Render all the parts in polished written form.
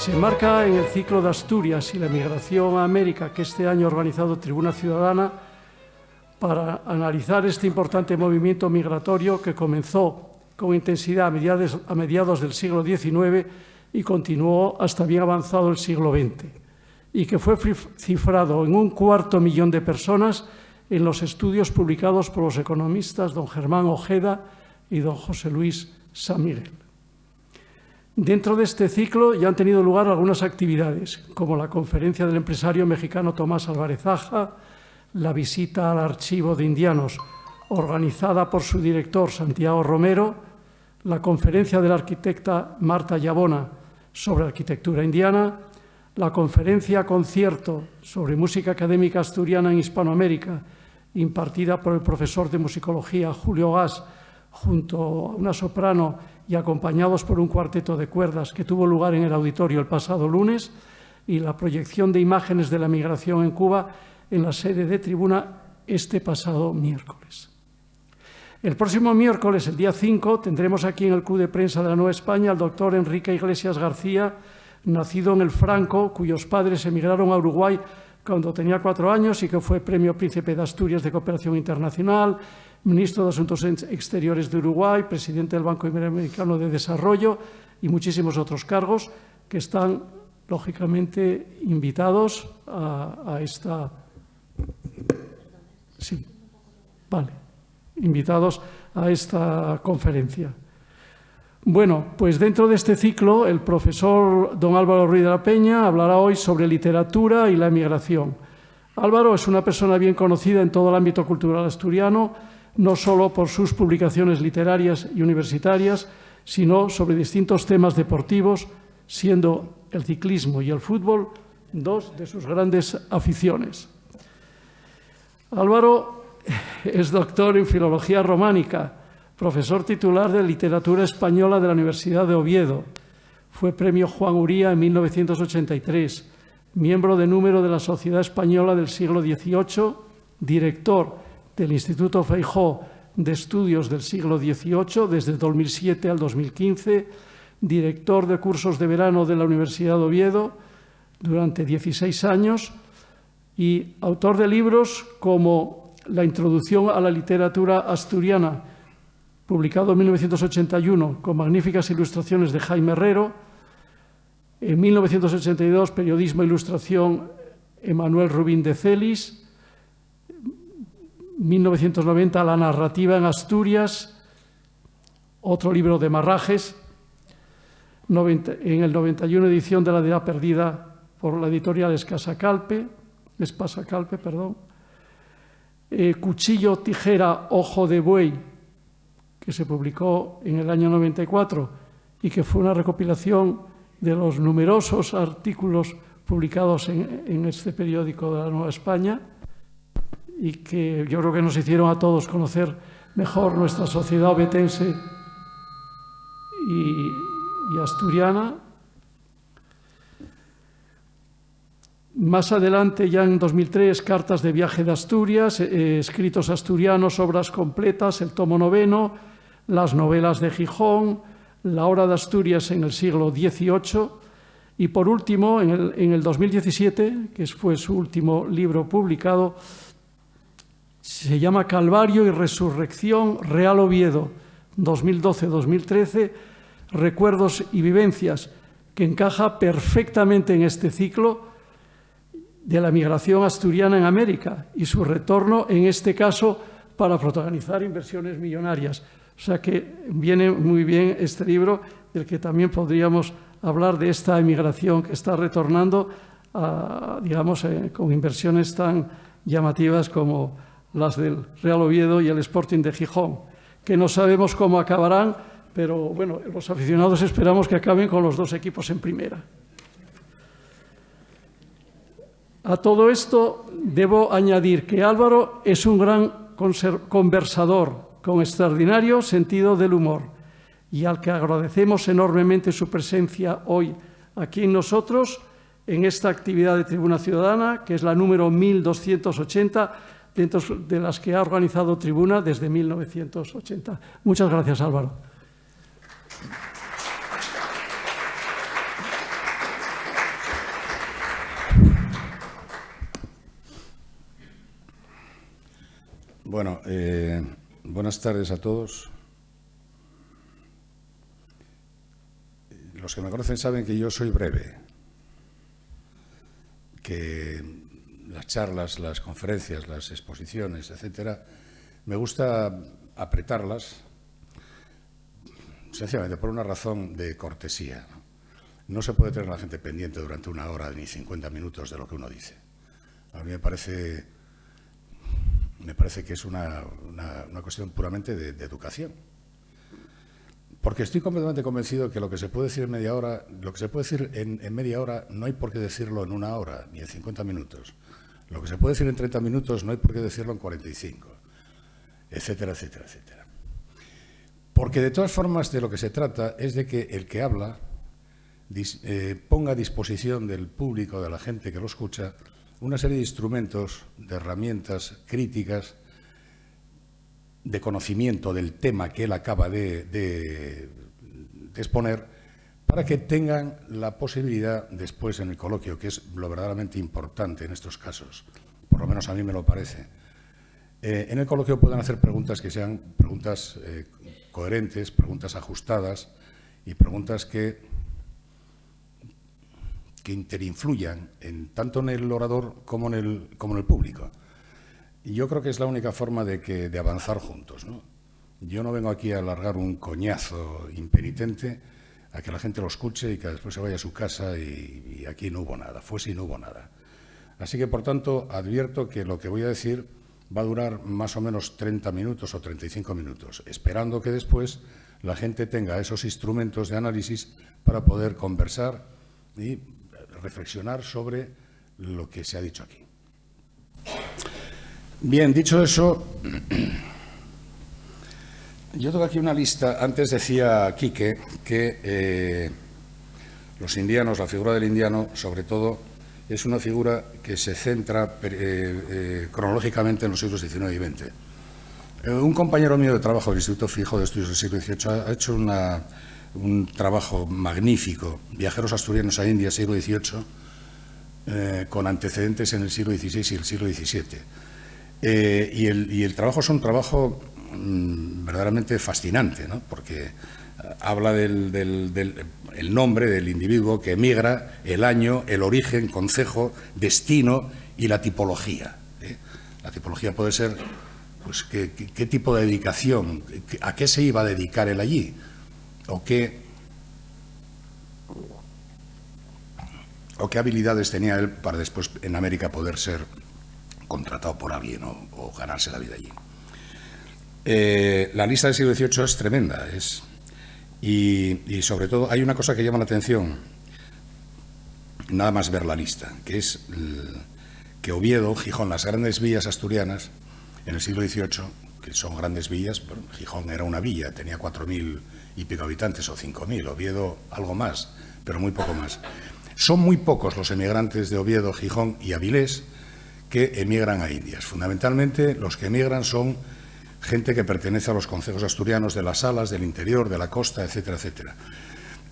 Se enmarca en el ciclo de Asturias y la migración a América que este año ha organizado Tribuna Ciudadana para analizar este importante movimiento migratorio que comenzó con intensidad a mediados del siglo XIX y continuó hasta bien avanzado el siglo XX, y que fue cifrado en 250.000 de personas en los estudios publicados por los economistas don Germán Ojeda y don José Luis San Miguel. Dentro de este ciclo ya han tenido lugar algunas actividades, como la conferencia del empresario mexicano Tomás Álvarez Aja, la visita al archivo de indianos organizada por su director Santiago Romero, la conferencia de la arquitecta Marta Llavona sobre arquitectura indiana, la conferencia concierto sobre música académica asturiana en Hispanoamérica, impartida por el profesor de musicología Julio Gas, junto a una soprano y acompañados por un cuarteto de cuerdas que tuvo lugar en el auditorio el pasado lunes, y la proyección de imágenes de la migración en Cuba en la sede de Tribuna este pasado miércoles. El próximo miércoles, el día 5, tendremos aquí en el Club de Prensa de la Nueva España al doctor Enrique Iglesias García, nacido en el Franco, cuyos padres emigraron a Uruguay cuando tenía 4 años y que fue Premio Príncipe de Asturias de Cooperación Internacional, ministro de Asuntos Exteriores de Uruguay, presidente del Banco Iberoamericano de Desarrollo y muchísimos otros cargos que están, lógicamente, invitados a esta... Sí, vale, invitados a esta conferencia. Bueno, pues dentro de este ciclo, el profesor don Álvaro Ruiz de la Peña hablará hoy sobre literatura y la emigración. Álvaro es una persona bien conocida en todo el ámbito cultural asturiano, no solo por sus publicaciones literarias y universitarias, sino sobre distintos temas deportivos, siendo el ciclismo y el fútbol dos de sus grandes aficiones. Álvaro es doctor en Filología Románica, profesor titular de Literatura Española de la Universidad de Oviedo. Fue Premio Juan Uría en 1983, miembro de número de la Sociedad Española del siglo XVIII, director del Instituto Feijóo de Estudios del siglo XVIII desde 2007 al 2015, director de cursos de verano de la Universidad de Oviedo durante 16 años y autor de libros como La introducción a la literatura asturiana, publicado en 1981 con magníficas ilustraciones de Jaime Herrero, en 1982 Periodismo e Ilustración Emanuel Rubín de Celis, 1990 La narrativa en Asturias, otro libro de Marrajes, en el 91 edición de La Edad Perdida por la editorial Espasacalpe, Cuchillo, tijera, ojo de buey, que se publicó en el año 94 y que fue una recopilación de los numerosos artículos publicados en este periódico de la Nueva España y que yo creo que nos hicieron a todos conocer mejor nuestra sociedad ovetense y asturiana. Más adelante, ya en 2003, Cartas de viaje de Asturias, escritos asturianos, obras completas, el tomo 9, las novelas de Gijón, la hora de Asturias en el siglo XVIII y, por último, en el 2017, que fue su último libro publicado, se llama Calvario y Resurrección, Real Oviedo, 2012-2013, Recuerdos y Vivencias, que encaja perfectamente en este ciclo de la migración asturiana en América y su retorno, en este caso, para protagonizar inversiones millonarias. O sea que viene muy bien este libro, del que también podríamos hablar de esta emigración que está retornando, digamos, con inversiones tan llamativas como las del Real Oviedo y el Sporting de Gijón, que no sabemos cómo acabarán, pero bueno, los aficionados esperamos que acaben con los dos equipos en primera. A todo esto debo añadir que Álvaro es un gran conversador con extraordinario sentido del humor y al que agradecemos enormemente su presencia hoy aquí en nosotros, en esta actividad de Tribuna Ciudadana, que es la número 1280, dentro de las que ha organizado Tribuna desde 1980. Muchas gracias, Álvaro. Bueno, buenas tardes a todos. Los que me conocen saben que yo soy breve, que las charlas, las conferencias, las exposiciones, etcétera, me gusta apretarlas sencillamente por una razón de cortesía. No se puede tener a la gente pendiente durante una hora ni 50 minutos de lo que uno dice. A mí me parece que es una cuestión puramente de educación. Porque estoy completamente convencido que lo que se puede decir en media hora, lo que se puede decir en media hora, no hay por qué decirlo en una hora ni en 50 minutos. Lo que se puede decir en 30 minutos no hay por qué decirlo en 45, etcétera, etcétera, etcétera. Porque de todas formas de lo que se trata es de que el que habla ponga a disposición del público, de la gente que lo escucha, una serie de instrumentos, de herramientas críticas, de conocimiento del tema que él acaba de exponer, para que tengan la posibilidad después en el coloquio, que es lo verdaderamente importante en estos casos, por lo menos a mí me lo parece. En el coloquio pueden hacer preguntas que sean preguntas coherentes, preguntas ajustadas y preguntas que interinfluyan tanto en el orador como en el público. Y yo creo que es la única forma de avanzar juntos, ¿no? Yo no vengo aquí a alargar un coñazo impenitente, a que la gente lo escuche y que después se vaya a su casa y aquí no hubo nada, fue si no hubo nada. Así que, por tanto, advierto que lo que voy a decir va a durar más o menos 30 minutos o 35 minutos, esperando que después la gente tenga esos instrumentos de análisis para poder conversar y reflexionar sobre lo que se ha dicho aquí. Bien, dicho eso, yo tengo aquí una lista. Antes decía Quique que los indianos, la figura del indiano, sobre todo, es una figura que se centra cronológicamente en los siglos XIX y XX. Un compañero mío de trabajo del Instituto Fijo de Estudios del siglo XVIII ha hecho un trabajo magnífico, Viajeros asturianos a India, siglo XVIII, con antecedentes en el siglo XVI y el siglo XVII. Y el trabajo es un trabajo verdaderamente fascinante, ¿no? Porque habla del nombre del individuo que emigra, el año, el origen, concejo, destino y la tipología. La tipología puede ser, pues, qué tipo de dedicación, a qué se iba a dedicar él allí, o qué habilidades tenía él para después en América poder ser contratado por alguien o ganarse la vida allí. La lista del siglo XVIII es tremenda, y sobre todo hay una cosa que llama la atención, nada más ver la lista, que es que Oviedo, Gijón, las grandes villas asturianas en el siglo XVIII, que son grandes villas, bueno, Gijón era una villa, tenía 4.000 y pico habitantes o 5.000, Oviedo algo más, pero muy poco más. Son muy pocos los emigrantes de Oviedo, Gijón y Avilés que emigran a Indias. Fundamentalmente los que emigran son gente que pertenece a los concejos asturianos de las Salas, del interior, de la costa, etcétera, etcétera.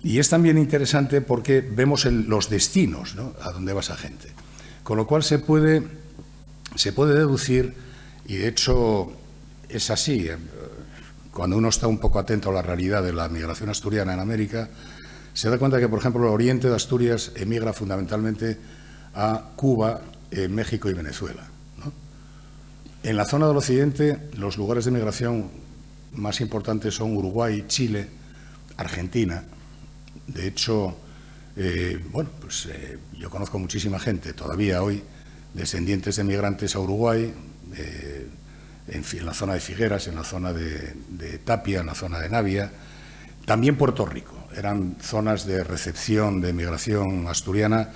Y es también interesante porque vemos los destinos, ¿no?, a dónde va esa gente. Con lo cual se puede deducir, y de hecho es así, cuando uno está un poco atento a la realidad de la migración asturiana en América, se da cuenta que, por ejemplo, el oriente de Asturias emigra fundamentalmente a Cuba, México y Venezuela, ¿no? En la zona del occidente, los lugares de migración más importantes son Uruguay, Chile, Argentina. De hecho, yo conozco muchísima gente todavía hoy, descendientes de migrantes a Uruguay, en la zona de Figueras, en la zona de Tapia, en la zona de Navia, también Puerto Rico. Eran zonas de recepción de migración asturiana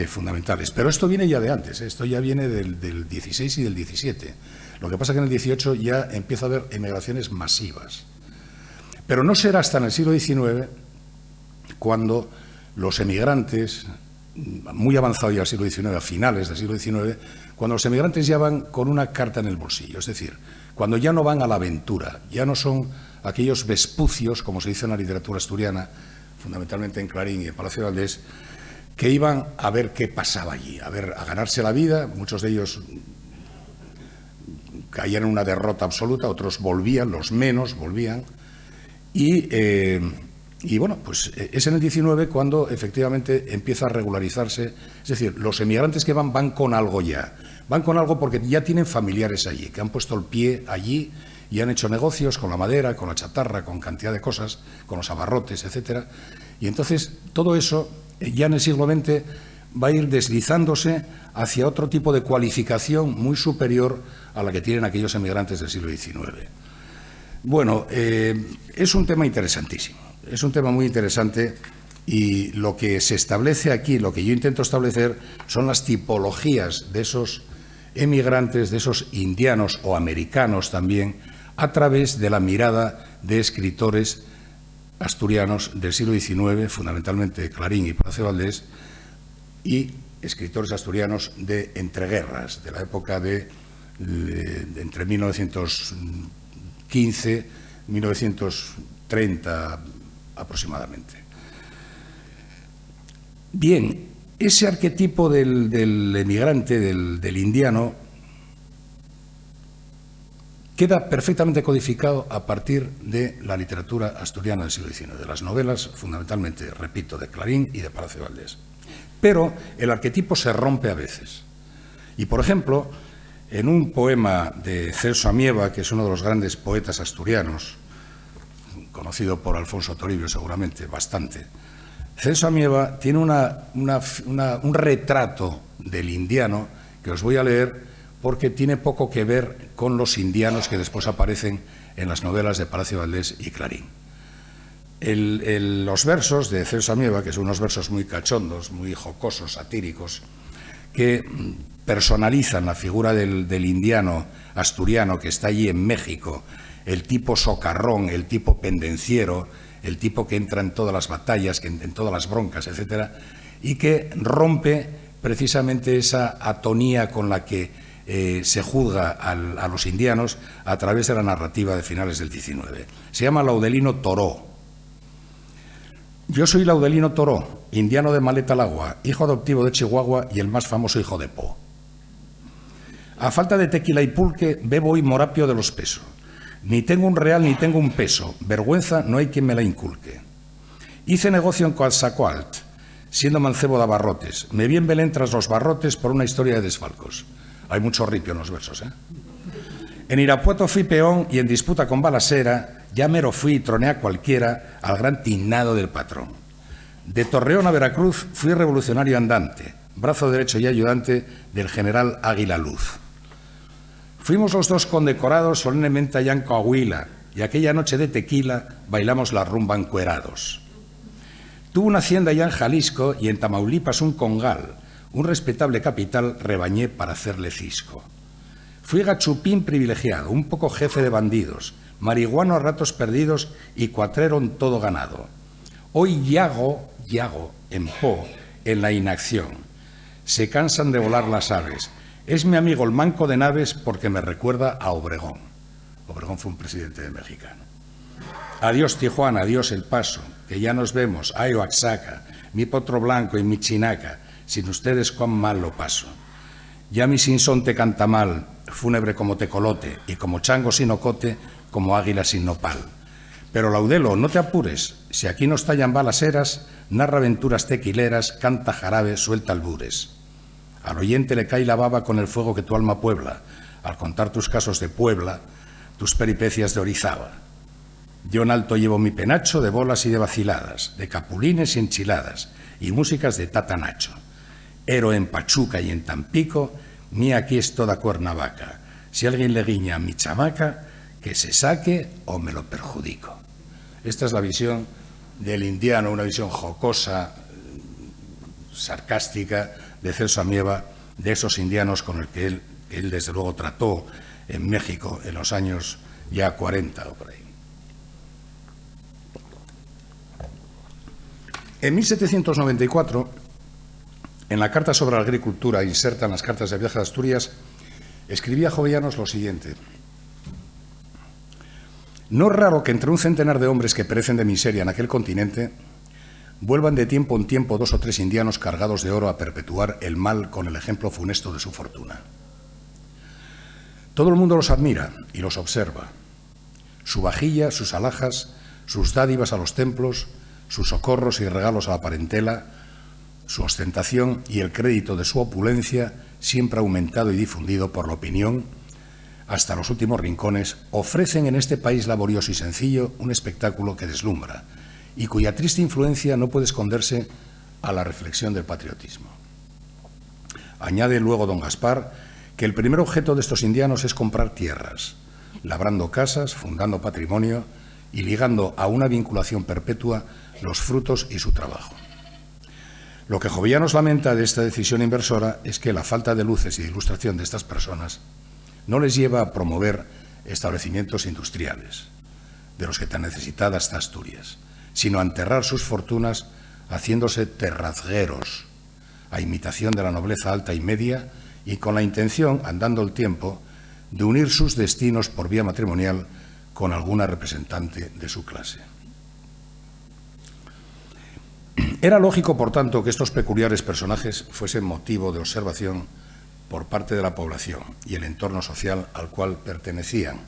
fundamentales. Pero esto viene ya de antes, esto ya viene del 16 y del 17. Lo que pasa es que en el 18 ya empieza a haber emigraciones masivas. Pero no será hasta en el siglo XIX cuando los emigrantes, muy avanzado ya al siglo XIX, a finales del siglo XIX, cuando los emigrantes ya van con una carta en el bolsillo, es decir, cuando ya no van a la aventura, ya no son aquellos vespucios, como se dice en la literatura asturiana, fundamentalmente en Clarín y en Palacio de Valdés, que iban a ver qué pasaba allí, a ganarse la vida, muchos de ellos caían en una derrota absoluta, otros volvían, los menos volvían, y bueno, pues es en el 19 cuando efectivamente empieza a regularizarse, es decir, los emigrantes que van con algo ya, van con algo porque ya tienen familiares allí, que han puesto el pie allí y han hecho negocios con la madera, con la chatarra, con cantidad de cosas, con los abarrotes, etcétera, y entonces todo eso ya en el siglo XX va a ir deslizándose hacia otro tipo de cualificación muy superior a la que tienen aquellos emigrantes del siglo XIX. Bueno, es un tema interesantísimo, es un tema muy interesante y lo que se establece aquí, lo que yo intento establecer, son las tipologías de esos emigrantes, de esos indianos o americanos también, a través de la mirada de escritores asturianos del siglo XIX, fundamentalmente Clarín y Palacio Valdés, y escritores asturianos de entreguerras, de la época de entre 1915 y 1930 aproximadamente. Bien, ese arquetipo del emigrante, del indiano, queda perfectamente codificado a partir de la literatura asturiana del siglo XIX, de las novelas, fundamentalmente, repito, de Clarín y de Palacio Valdés. Pero el arquetipo se rompe a veces. Y, por ejemplo, en un poema de Celso Amieva, que es uno de los grandes poetas asturianos, conocido por Alfonso Toribio seguramente bastante, Celso Amieva tiene un retrato del indiano que os voy a leer porque tiene poco que ver con los indianos que después aparecen en las novelas de Palacio Valdés y Clarín. Los versos de Celso Amieva, que son unos versos muy cachondos, muy jocosos, satíricos, que personalizan la figura del indiano asturiano que está allí en México, el tipo socarrón, el tipo pendenciero, el tipo que entra en todas las batallas, en todas las broncas, etcétera, y que rompe precisamente esa atonía con la que se juzga a los indianos a través de la narrativa de finales del XIX. Se llama Laudelino Toró. Yo soy Laudelino Toró, indiano de Maleta al Agua, hijo adoptivo de Chihuahua y el más famoso hijo de Po. A falta de tequila y pulque, bebo hoy morapio de los Peso. Ni tengo un real ni tengo un peso, vergüenza no hay quien me la inculque. Hice negocio en Coatzacoalch, siendo mancebo de abarrotes. Me vi en Belén tras los barrotes por una historia de desfalcos. Hay mucho ripio en los versos, ¿eh? En Irapuato fui peón y en disputa con Balasera, ya mero fui y troné a cualquiera al gran tinado del patrón. De Torreón a Veracruz fui revolucionario andante, brazo derecho y ayudante del general Águila Luz. Fuimos los dos condecorados solemnemente allá en Coahuila y aquella noche de tequila bailamos la rumba encuerados. Tuve una hacienda allá en Jalisco y en Tamaulipas un congal, un respetable capital rebañé para hacerle cisco. Fui gachupín privilegiado, un poco jefe de bandidos, marihuano a ratos perdidos y cuatrero en todo ganado. Hoy yago en Po, en la inacción. Se cansan de volar las aves. Es mi amigo el manco de naves porque me recuerda a Obregón. Obregón fue un presidente mexicano. Adiós Tijuana, adiós El Paso, que ya nos vemos, ay Oaxaca, mi potro blanco y mi chinaca, sin ustedes cuán mal lo paso. Ya mi sinsonte canta mal, fúnebre como tecolote, y como chango sin ocote, como águila sin nopal. Pero Laudelo, no te apures, si aquí nos tallan balaseras, narra aventuras tequileras, canta jarabe, suelta albures. Al oyente le cae la baba con el fuego que tu alma puebla, al contar tus casos de Puebla, tus peripecias de Orizaba. Yo en alto llevo mi penacho de bolas y de vaciladas, de capulines y enchiladas, y músicas de Tata Nacho. Héroe en Pachuca y en Tampico, mía aquí es toda Cuernavaca. Si alguien le guiña a mi chamaca, que se saque o me lo perjudico. Esta es la visión del indiano, una visión jocosa, sarcástica, de Celso Amieva, de esos indianos con el que él desde luego trató en México en los años ya 40 o por ahí. En 1794, en la Carta sobre la Agricultura, inserta en las Cartas de Viaje de Asturias, escribía Jovellanos lo siguiente: no es raro que entre un centenar de hombres que perecen de miseria en aquel continente, vuelvan de tiempo en tiempo 2 o 3 indianos cargados de oro a perpetuar el mal con el ejemplo funesto de su fortuna. Todo el mundo los admira y los observa. Su vajilla, sus alhajas, sus dádivas a los templos, sus socorros y regalos a la parentela, su ostentación y el crédito de su opulencia, siempre aumentado y difundido por la opinión, hasta los últimos rincones, ofrecen en este país laborioso y sencillo un espectáculo que deslumbra y cuya triste influencia no puede esconderse a la reflexión del patriotismo. Añade luego don Gaspar que el primer objeto de estos indianos es comprar tierras, labrando casas, fundando patrimonio y ligando a una vinculación perpetua los frutos y su trabajo. Lo que Jovellanos lamenta de esta decisión inversora es que la falta de luces y de ilustración de estas personas no les lleva a promover establecimientos industriales, de los que tan necesitada está Asturias, sino a enterrar sus fortunas haciéndose terrazgueros, a imitación de la nobleza alta y media, y con la intención, andando el tiempo, de unir sus destinos por vía matrimonial con alguna representante de su clase. Era lógico, por tanto, que estos peculiares personajes fuesen motivo de observación por parte de la población y el entorno social al cual pertenecían.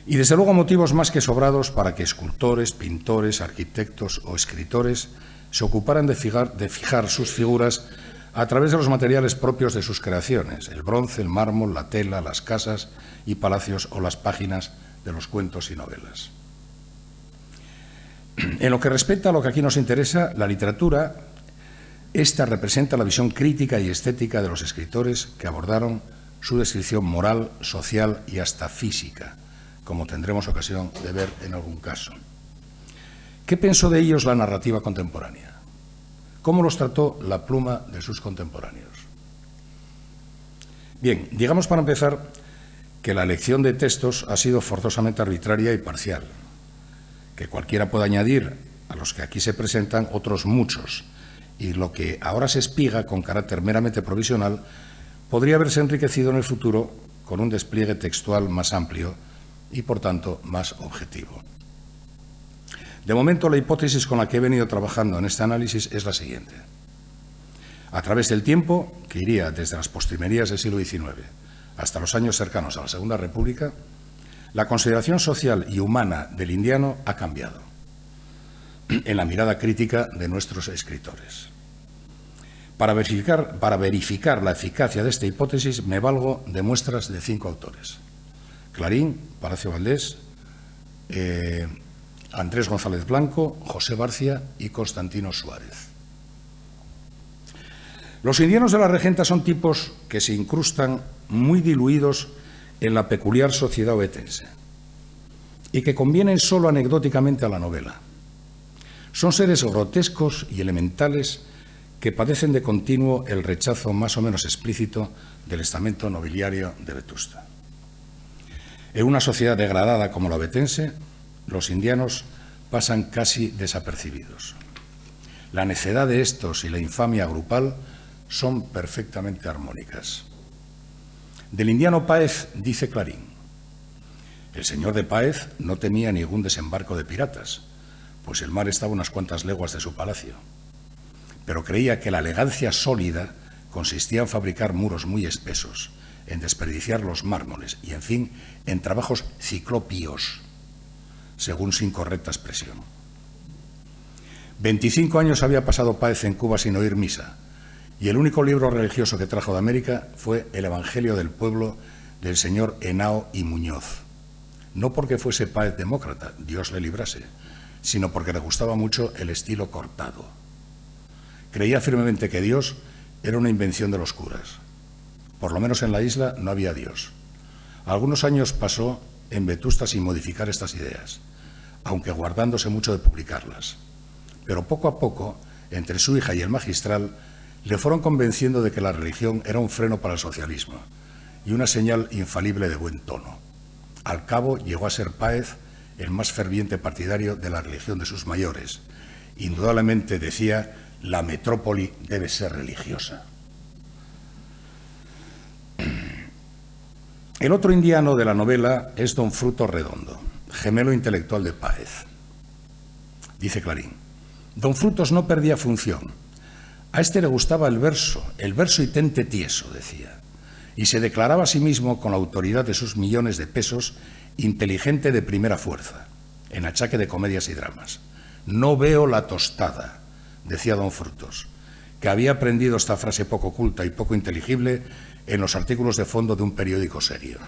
Y, desde luego, motivos más que sobrados para que escultores, pintores, arquitectos o escritores se ocuparan de fijar sus figuras a través de los materiales propios de sus creaciones, el bronce, el mármol, la tela, las casas y palacios o las páginas de los cuentos y novelas. En lo que respecta a lo que aquí nos interesa, la literatura, esta representa la visión crítica y estética de los escritores que abordaron su descripción moral, social y hasta física, como tendremos ocasión de ver en algún caso. ¿Qué pensó de ellos la narrativa contemporánea? ¿Cómo los trató la pluma de sus contemporáneos? Bien, digamos para empezar que la elección de textos ha sido forzosamente arbitraria y parcial, que cualquiera puede añadir a los que aquí se presentan otros muchos, y lo que ahora se espiga con carácter meramente provisional podría haberse enriquecido en el futuro con un despliegue textual más amplio y, por tanto, más objetivo. De momento, la hipótesis con la que he venido trabajando en este análisis es la siguiente. A través del tiempo, que iría desde las postrimerías del siglo XIX hasta los años cercanos a la Segunda República, la consideración social y humana del indiano ha cambiado en la mirada crítica de nuestros escritores. Para verificar la eficacia de esta hipótesis me valgo de muestras de 5 autores: Clarín, Palacio Valdés, Andrés González Blanco, José Barcia y Constantino Suárez. Los indianos de la Regenta son tipos que se incrustan muy diluidos en la peculiar sociedad ovetense y que convienen solo anecdóticamente a la novela. Son seres grotescos y elementales que padecen de continuo el rechazo más o menos explícito del estamento nobiliario de Vetusta. En una sociedad degradada como la ovetense, los indianos pasan casi desapercibidos. La necedad de estos y la infamia grupal son perfectamente armónicas. Del indiano Páez dice Clarín: el señor de Páez no temía ningún desembarco de piratas, pues el mar estaba a unas cuantas leguas de su palacio, pero creía que la elegancia sólida consistía en fabricar muros muy espesos, en desperdiciar los mármoles y, en fin, en trabajos ciclopios, según su incorrecta expresión. 25 años había pasado Páez en Cuba sin oír misa, y el único libro religioso que trajo de América fue el Evangelio del Pueblo del señor Henao y Muñoz. No porque fuese Páez demócrata, Dios le librase, sino porque le gustaba mucho el estilo cortado. Creía firmemente que Dios era una invención de los curas. Por lo menos en la isla no había Dios. Algunos años pasó en Vetusta sin modificar estas ideas, aunque guardándose mucho de publicarlas. Pero poco a poco, entre su hija y el magistral, le fueron convenciendo de que la religión era un freno para el socialismo y una señal infalible de buen tono. Al cabo, llegó a ser Páez el más ferviente partidario de la religión de sus mayores. Indudablemente, decía, la metrópoli debe ser religiosa. El otro indiano de la novela es don Fruto Redondo, gemelo intelectual de Páez. Dice Clarín: don Frutos no perdía función. A este le gustaba el verso y tente tieso, decía. y se declaraba a sí mismo, con la autoridad de sus millones de pesos, inteligente de primera fuerza, en achaque de comedias y dramas. «No veo la tostada», decía don Frutos, que había aprendido esta frase poco culta y poco inteligible en los artículos de fondo de un periódico serio.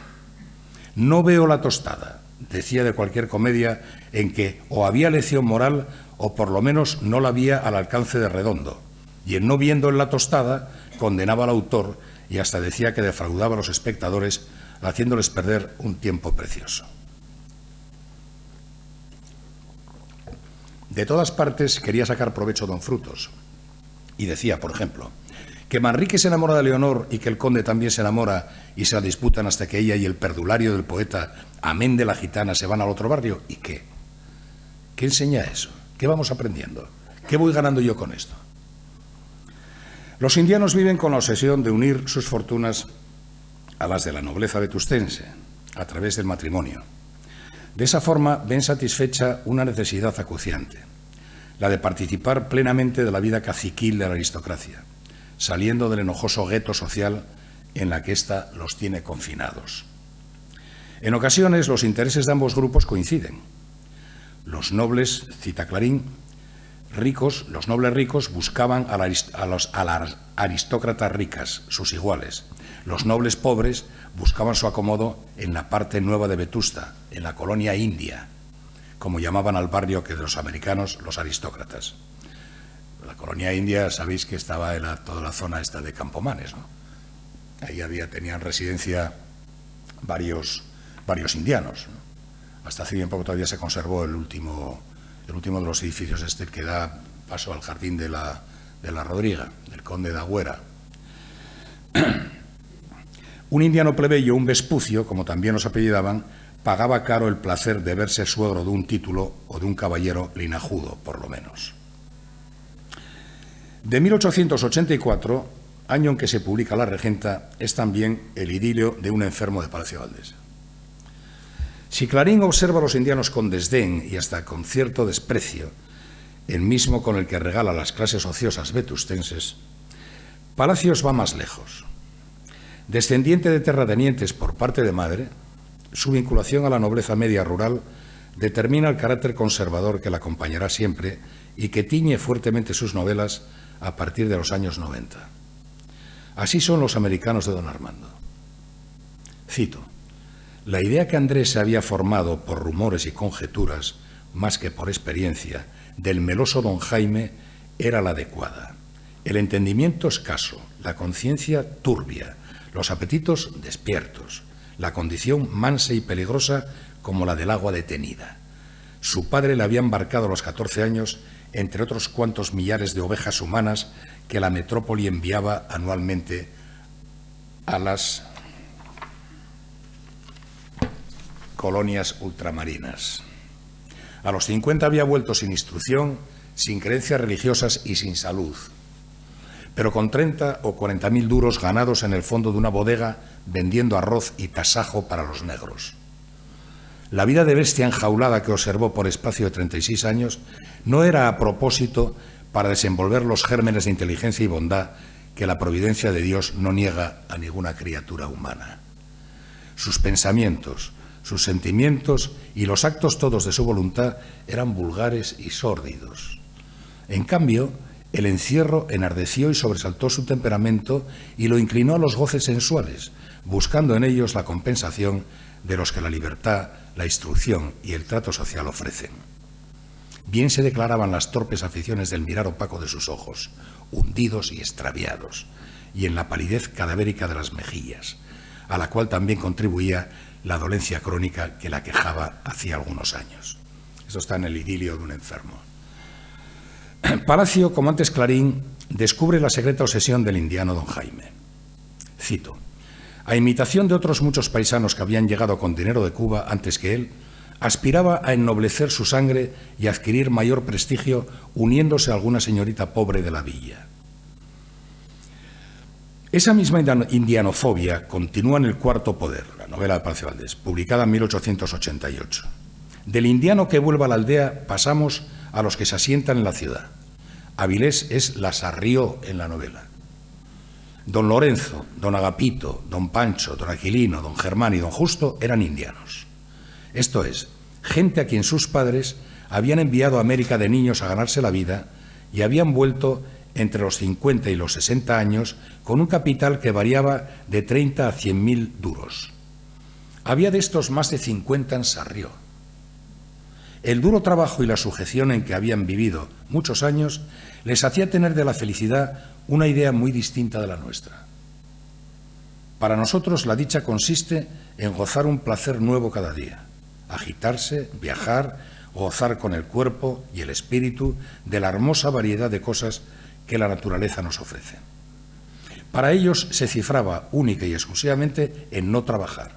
«No veo la tostada», decía de cualquier comedia en que o había lección moral o por lo menos no la había al alcance de Redondo, y en no viendo en la tostada condenaba al autor y hasta decía que defraudaba a los espectadores haciéndoles perder un tiempo precioso. De todas partes quería sacar provecho don Frutos y decía, por ejemplo, que Manrique se enamora de Leonor y que el conde también se enamora y se la disputan hasta que ella y el perdulario del poeta, amén de la gitana, se van al otro barrio. ¿Y qué? ¿Qué enseña eso? ¿Qué vamos aprendiendo? ¿Qué voy ganando yo con esto? Los indianos viven con la obsesión de unir sus fortunas a las de la nobleza vetustense a través del matrimonio. De esa forma ven satisfecha una necesidad acuciante, la de participar plenamente de la vida caciquil de la aristocracia, saliendo del enojoso gueto social en la que ésta los tiene confinados. En ocasiones los intereses de ambos grupos coinciden. Los nobles, cita Clarín, los nobles ricos buscaban a las aristócratas ricas, sus iguales. Los nobles pobres buscaban su acomodo en la parte nueva de Vetusta, en la colonia india, como llamaban al barrio que de los americanos los aristócratas. La colonia india, sabéis que estaba en toda la zona esta de Campomanes, ¿no? Ahí tenían residencia varios indianos, ¿no? Hasta hace bien poco todavía se conservó el último de los edificios que da paso al jardín de la Rodriga, del conde de Agüera. Un indiano plebeyo, un vespucio, como también los apellidaban, pagaba caro el placer de verse suegro de un título o de un caballero linajudo, por lo menos. De 1884, año en que se publica La Regenta, es también el idilio de un enfermo de Palacio Valdés. Si Clarín observa a los indianos con desdén y hasta con cierto desprecio, el mismo con el que regala a las clases ociosas vetustenses, Palacios va más lejos. Descendiente de terratenientes por parte de madre, su vinculación a la nobleza media rural determina el carácter conservador que la acompañará siempre y que tiñe fuertemente sus novelas a partir de los años 90. Así son los americanos de don Armando. Cito: «La idea que Andrés se había formado por rumores y conjeturas, más que por experiencia, del meloso don Jaime era la adecuada. El entendimiento escaso, la conciencia turbia, los apetitos despiertos, la condición mansa y peligrosa como la del agua detenida. Su padre le había embarcado a los 14 años, entre otros cuantos millares de ovejas humanas que la metrópoli enviaba anualmente a las colonias ultramarinas. A los 50 había vuelto sin instrucción, sin creencias religiosas y sin salud, pero con 30 o 40.000 duros ganados en el fondo de una bodega vendiendo arroz y tasajo para los negros. La vida de bestia enjaulada que observó por espacio de 36 años no era a propósito para desenvolver los gérmenes de inteligencia y bondad que la providencia de Dios no niega a ninguna criatura humana. Sus pensamientos, sus sentimientos y los actos todos de su voluntad eran vulgares y sórdidos. En cambio, el encierro enardeció y sobresaltó su temperamento y lo inclinó a los goces sensuales, buscando en ellos la compensación de los que la libertad, la instrucción y el trato social ofrecen. Bien se declaraban las torpes aficiones del mirar opaco de sus ojos, hundidos y extraviados, y en la palidez cadavérica de las mejillas, a la cual también contribuía la dolencia crónica que la quejaba hacía algunos años. Esto está en el idilio de un enfermo. Palacio, como antes Clarín, descubre la secreta obsesión del indiano don Jaime. Cito: «A imitación de otros muchos paisanos que habían llegado con dinero de Cuba antes que él, aspiraba a ennoblecer su sangre y adquirir mayor prestigio uniéndose a alguna señorita pobre de la villa». Esa misma indianofobia continúa en El Cuarto Poder, la novela de Palacio Valdés, publicada en 1888. Del indiano que vuelve a la aldea pasamos a los que se asientan en la ciudad. Avilés es la Sarrió en la novela. Don Lorenzo, don Agapito, don Pancho, don Aquilino, don Germán y don Justo eran indianos. Esto es, gente a quien sus padres habían enviado a América de niños a ganarse la vida y habían vuelto entre los 50 y los 60 años con un capital que variaba de 30 a 100.000 duros. Había de estos más de 50 en Sarrió. El duro trabajo y la sujeción en que habían vivido muchos años les hacía tener de la felicidad una idea muy distinta de la nuestra. Para nosotros la dicha consiste en gozar un placer nuevo cada día, agitarse, viajar, gozar con el cuerpo y el espíritu de la hermosa variedad de cosas que la naturaleza nos ofrece. Para ellos se cifraba única y exclusivamente en no trabajar,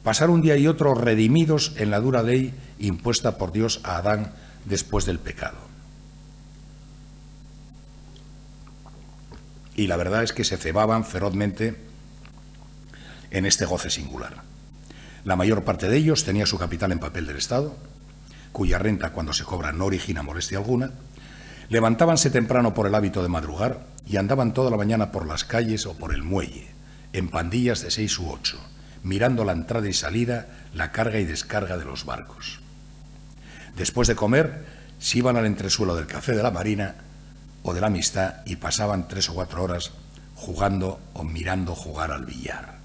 pasar un día y otro redimidos en la dura ley impuesta por Dios a Adán después del pecado. Y la verdad es que se cebaban ferozmente en este goce singular. La mayor parte de ellos tenía su capital en papel del Estado, cuya renta cuando se cobra no origina molestia alguna. Levantábanse temprano por el hábito de madrugar y andaban toda la mañana por las calles o por el muelle, en pandillas de 6 u 8, mirando la entrada y salida, la carga y descarga de los barcos. Después de comer, se iban al entresuelo del Café de la Marina o de la Amistad y pasaban 3 o 4 horas jugando o mirando jugar al billar.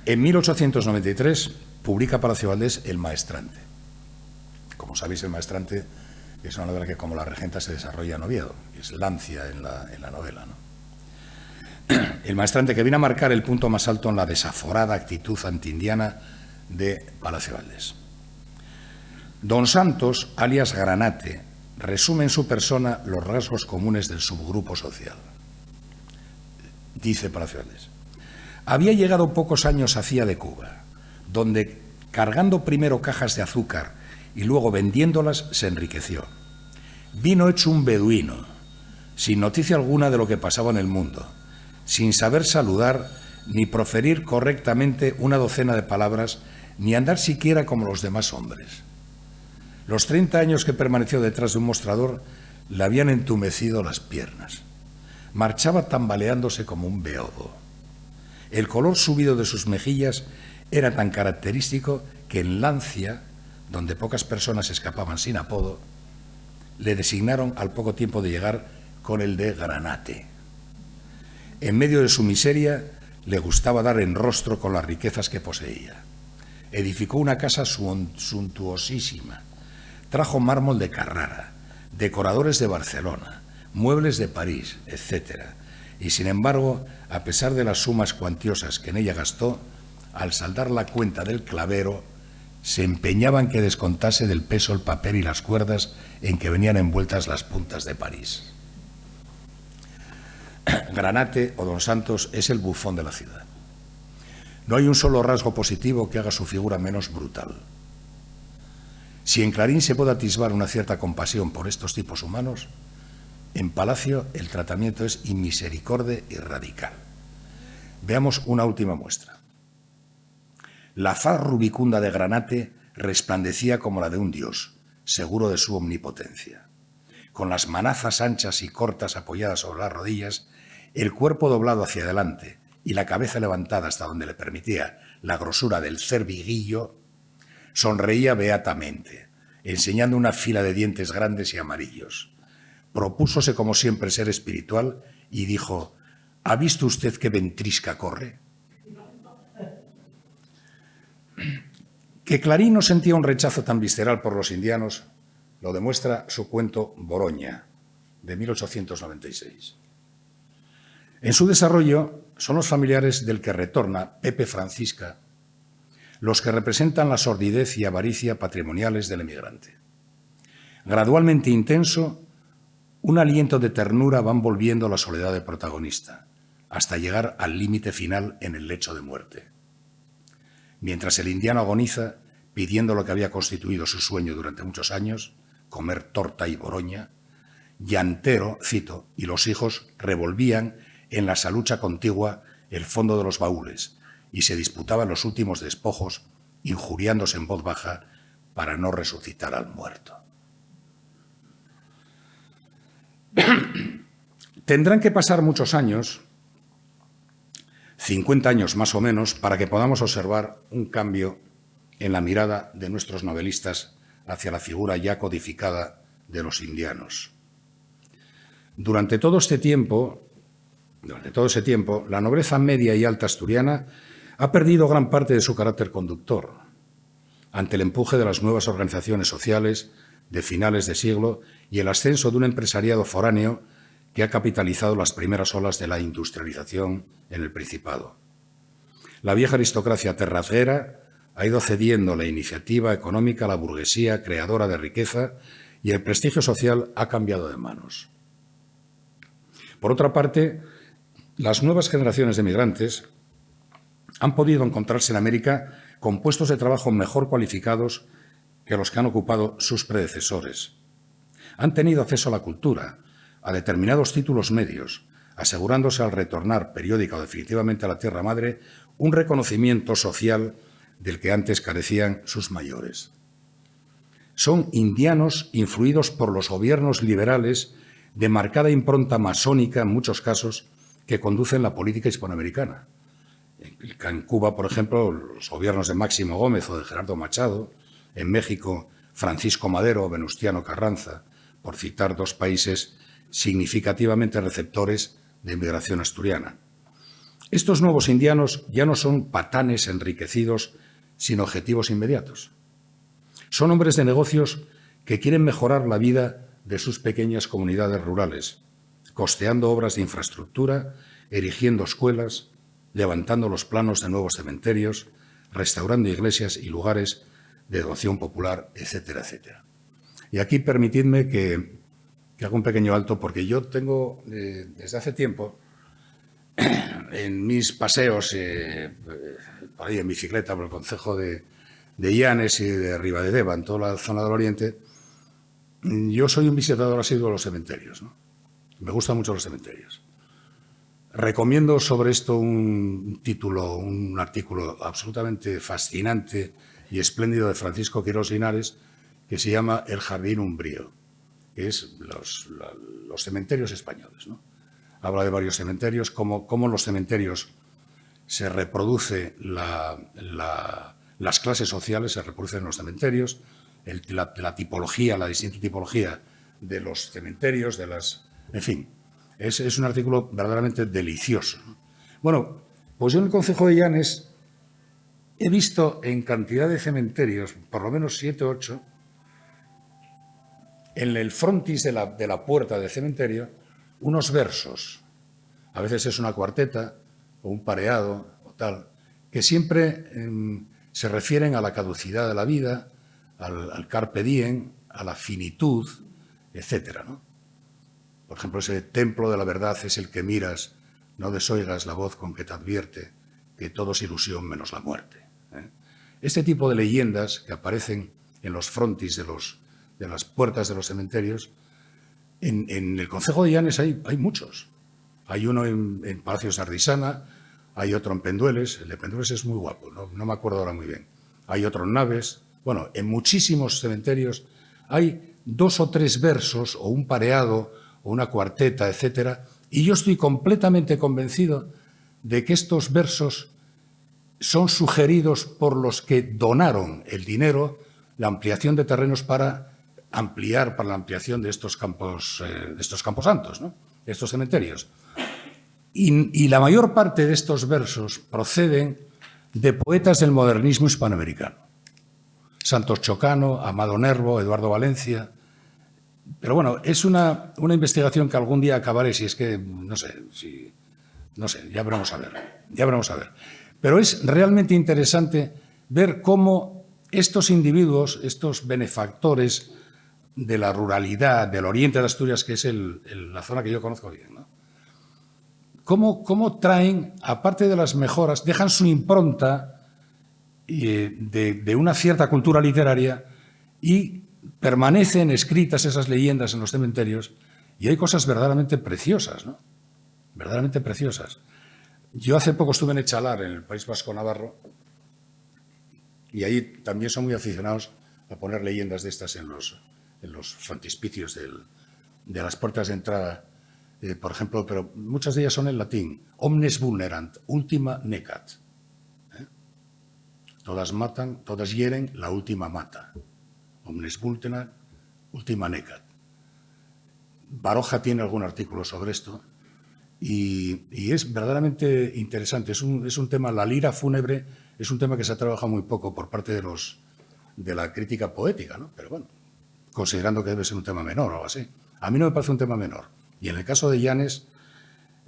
En 1893 publica Palacio Valdés El Maestrante. Como sabéis, El Maestrante es una novela que, como La Regenta, se desarrolla en Oviedo, es Lancia en la novela, ¿no? El Maestrante, que viene a marcar el punto más alto en la desaforada actitud antiindiana de Palacio Valdés. Don Santos, alias Granate, resume en su persona los rasgos comunes del subgrupo social. Dice Palacio Valdés: había llegado pocos años hacía de Cuba, donde, cargando primero cajas de azúcar y luego vendiéndolas, se enriqueció. Vino hecho un beduino, sin noticia alguna de lo que pasaba en el mundo, sin saber saludar ni proferir correctamente una docena de palabras, ni andar siquiera como los demás hombres. Los 30 años que permaneció detrás de un mostrador le habían entumecido las piernas. Marchaba tambaleándose como un beodo. El color subido de sus mejillas era tan característico que en Lancia, donde pocas personas escapaban sin apodo, le designaron al poco tiempo de llegar con el de Granate. En medio de su miseria, le gustaba dar en rostro con las riquezas que poseía. Edificó una casa suntuosísima, trajo mármol de Carrara, decoradores de Barcelona, muebles de París, etc. Y sin embargo, a pesar de las sumas cuantiosas que en ella gastó, al saldar la cuenta del clavero, se empeñaba en que descontase del peso el papel y las cuerdas en que venían envueltas las puntas de París. Granate, o Don Santos, es el bufón de la ciudad. No hay un solo rasgo positivo que haga su figura menos brutal. Si en Clarín se puede atisbar una cierta compasión por estos tipos humanos, en Palacio el tratamiento es inmisericorde y radical. Veamos una última muestra. La faz rubicunda de Granate resplandecía como la de un dios, seguro de su omnipotencia. Con las manazas anchas y cortas apoyadas sobre las rodillas, el cuerpo doblado hacia adelante y la cabeza levantada hasta donde le permitía la grosura del cerviguillo, sonreía beatamente, enseñando una fila de dientes grandes y amarillos. Propúsose como siempre ser espiritual y dijo: ¿ha visto usted qué ventrisca corre? Que Clarín no sentía un rechazo tan visceral por los indianos lo demuestra su cuento Boroña, de 1896. En su desarrollo son los familiares del que retorna, Pepe Francisca, los que representan la sordidez y avaricia patrimoniales del emigrante. Gradualmente intenso, un aliento de ternura va envolviendo la soledad del protagonista, hasta llegar al límite final en el lecho de muerte. Mientras el indiano agoniza, pidiendo lo que había constituido su sueño durante muchos años, comer torta y boroña, Llantero, cito, y los hijos revolvían en la salucha contigua el fondo de los baúles y se disputaban los últimos despojos, injuriándose en voz baja para no resucitar al muerto. Tendrán que pasar muchos años, 50 años más o menos, para que podamos observar un cambio en la mirada de nuestros novelistas hacia la figura ya codificada de los indianos. Durante todo ese tiempo, la nobleza media y alta asturiana ha perdido gran parte de su carácter conductor ante el empuje de las nuevas organizaciones sociales de finales de siglo y el ascenso de un empresariado foráneo que ha capitalizado las primeras olas de la industrialización en el Principado. La vieja aristocracia terratera ha ido cediendo la iniciativa económica a la burguesía creadora de riqueza y el prestigio social ha cambiado de manos. Por otra parte, las nuevas generaciones de migrantes han podido encontrarse en América con puestos de trabajo mejor cualificados que los que han ocupado sus predecesores. Han tenido acceso a la cultura, a determinados títulos medios, asegurándose al retornar periódica o definitivamente a la tierra madre un reconocimiento social del que antes carecían sus mayores. Son indianos influidos por los gobiernos liberales de marcada impronta masónica en muchos casos que conducen la política hispanoamericana. En Cuba, por ejemplo, los gobiernos de Máximo Gómez o de Gerardo Machado, en México, Francisco Madero o Venustiano Carranza, por citar dos países significativamente receptores de inmigración asturiana. Estos nuevos indianos ya no son patanes enriquecidos sin objetivos inmediatos. Son hombres de negocios que quieren mejorar la vida de sus pequeñas comunidades rurales, costeando obras de infraestructura, erigiendo escuelas, levantando los planos de nuevos cementerios, restaurando iglesias y lugares de devoción popular, etcétera, etcétera. Y aquí permitidme que haga un pequeño alto, porque yo tengo, desde hace tiempo, en mis paseos, por ahí en bicicleta, por el concejo de Llanes y de Ribadedeva, en toda la zona del Oriente, yo soy un visitador asiduo de los cementerios, ¿no? Me gustan mucho los cementerios. Recomiendo sobre esto un artículo absolutamente fascinante y espléndido de Francisco Quirós Linares, que se llama El jardín umbrío, que es los cementerios españoles, ¿no? Habla de varios cementerios, cómo en los cementerios se reproduce las clases sociales, se reproducen en los cementerios, la tipología, la distinta tipología de los cementerios, en fin, es un artículo verdaderamente delicioso, ¿no? Bueno, pues yo en el concejo de Llanes he visto en cantidad de cementerios, por lo menos 7 o 8, en el frontis de la puerta del cementerio, unos versos. A veces es una cuarteta o un pareado o tal, que siempre se refieren a la caducidad de la vida, al carpe diem, a la finitud, etcétera, ¿no? Por ejemplo, ese templo de la verdad es el que miras, no desoigas la voz con que te advierte que todo es ilusión menos la muerte, ¿eh? Este tipo de leyendas que aparecen en los frontis de las puertas de los cementerios, en el concejo de Llanes hay muchos. Hay uno en Palacio Sardisana, hay otro en Pendueles. El de Pendueles es muy guapo, no me acuerdo ahora muy bien. Hay otro en Naves. Bueno, en muchísimos cementerios hay 2 o 3 versos o un pareado o una cuarteta, etcétera, y yo estoy completamente convencido de que estos versos son sugeridos por los que donaron el dinero, la ampliación de terrenos para la ampliación de estos campos santos, ¿no? Estos cementerios. Y la mayor parte de estos versos proceden de poetas del modernismo hispanoamericano. Santos Chocano, Amado Nervo, Eduardo Valencia. Pero bueno, es una investigación que algún día acabaré, si es que, no sé, ya veremos a ver. Pero es realmente interesante ver cómo estos individuos, estos benefactores de la ruralidad, del oriente de Asturias, que es la zona que yo conozco bien, ¿no? Cómo traen, aparte de las mejoras, dejan su impronta de una cierta cultura literaria y permanecen escritas esas leyendas en los cementerios, y hay cosas verdaderamente preciosas, ¿no? Verdaderamente preciosas. Yo hace poco estuve en Echalar, en el País Vasco Navarro, y ahí también son muy aficionados a poner leyendas de estas en los frontispicios de las puertas de entrada por ejemplo, pero muchas de ellas son en latín. Omnes vulnerant, ultima necat. Todas matan, todas hieren, la última mata. Omnes vulnerant, ultima necat. Baroja tiene algún artículo sobre esto y es verdaderamente interesante. Es un tema, la lira fúnebre es un tema que se ha trabajado muy poco por parte de la crítica poética, ¿no? Pero bueno, considerando que debe ser un tema menor o algo así. A mí no me parece un tema menor. Y en el caso de Llanes,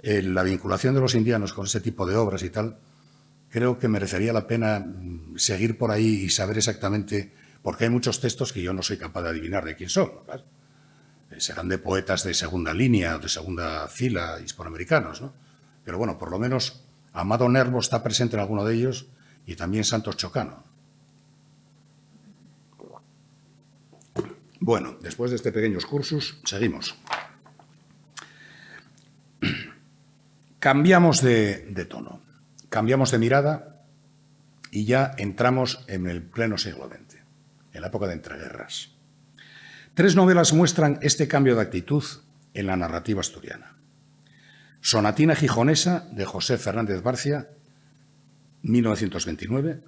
la vinculación de los indianos con ese tipo de obras y tal, creo que merecería la pena seguir por ahí y saber exactamente, porque hay muchos textos que yo no soy capaz de adivinar de quién son, ¿no? Claro. Serán de poetas de segunda línea o de segunda fila hispanoamericanos, ¿no? Pero bueno, por lo menos Amado Nervo está presente en alguno de ellos y también Santos Chocano. Bueno, después de este pequeño excursus, seguimos. Cambiamos de tono, cambiamos de mirada y ya entramos en el pleno siglo XX, en la época de entreguerras. 3 novelas muestran este cambio de actitud en la narrativa asturiana. Sonatina gijonesa, de José Fernández Barcia, 1929.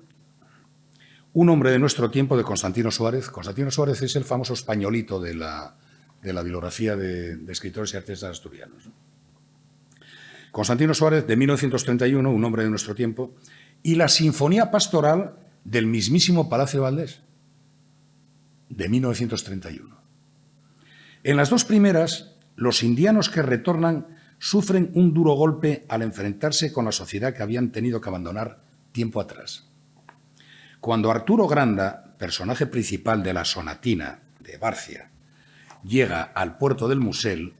Un hombre de nuestro tiempo, de Constantino Suárez. Constantino Suárez es el famoso españolito de la bibliografía de escritores y artistas asturianos, ¿no? Constantino Suárez, de 1931, un hombre de nuestro tiempo. Y la Sinfonía Pastoral del mismísimo Palacio Valdés, de 1931. En las dos primeras, los indianos que retornan sufren un duro golpe al enfrentarse con la sociedad que habían tenido que abandonar tiempo atrás. Cuando Arturo Granda, personaje principal de la Sonatina de Barcia, llega al puerto del Musel,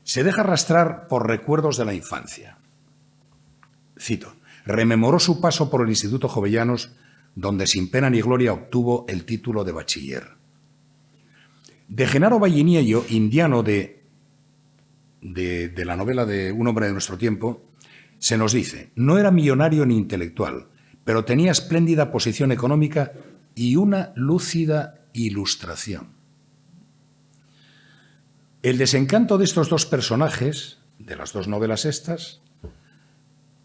se deja arrastrar por recuerdos de la infancia. Cito: rememoró su paso por el Instituto Jovellanos, donde sin pena ni gloria obtuvo el título de bachiller. De Genaro Valliniello, indiano de la novela de Un hombre de nuestro tiempo, se nos dice: no era millonario ni intelectual, pero tenía espléndida posición económica y una lúcida ilustración. El desencanto de estos dos personajes, de las dos novelas estas,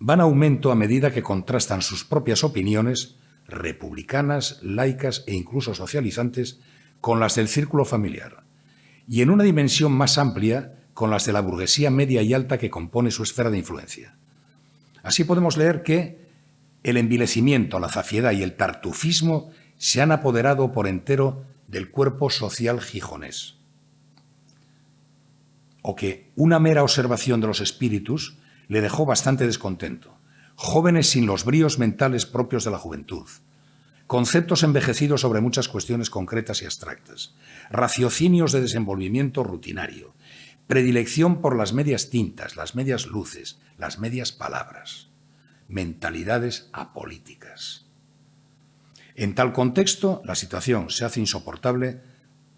va en aumento a medida que contrastan sus propias opiniones, republicanas, laicas e incluso socializantes, con las del círculo familiar, y en una dimensión más amplia con las de la burguesía media y alta que compone su esfera de influencia. Así podemos leer que el envilecimiento, la zafiedad y el tartufismo se han apoderado por entero del cuerpo social gijonés, o que una mera observación de los espíritus le dejó bastante descontento, jóvenes sin los bríos mentales propios de la juventud, conceptos envejecidos sobre muchas cuestiones concretas y abstractas, raciocinios de desenvolvimiento rutinario, predilección por las medias tintas, las medias luces, las medias palabras, mentalidades apolíticas. En tal contexto, la situación se hace insoportable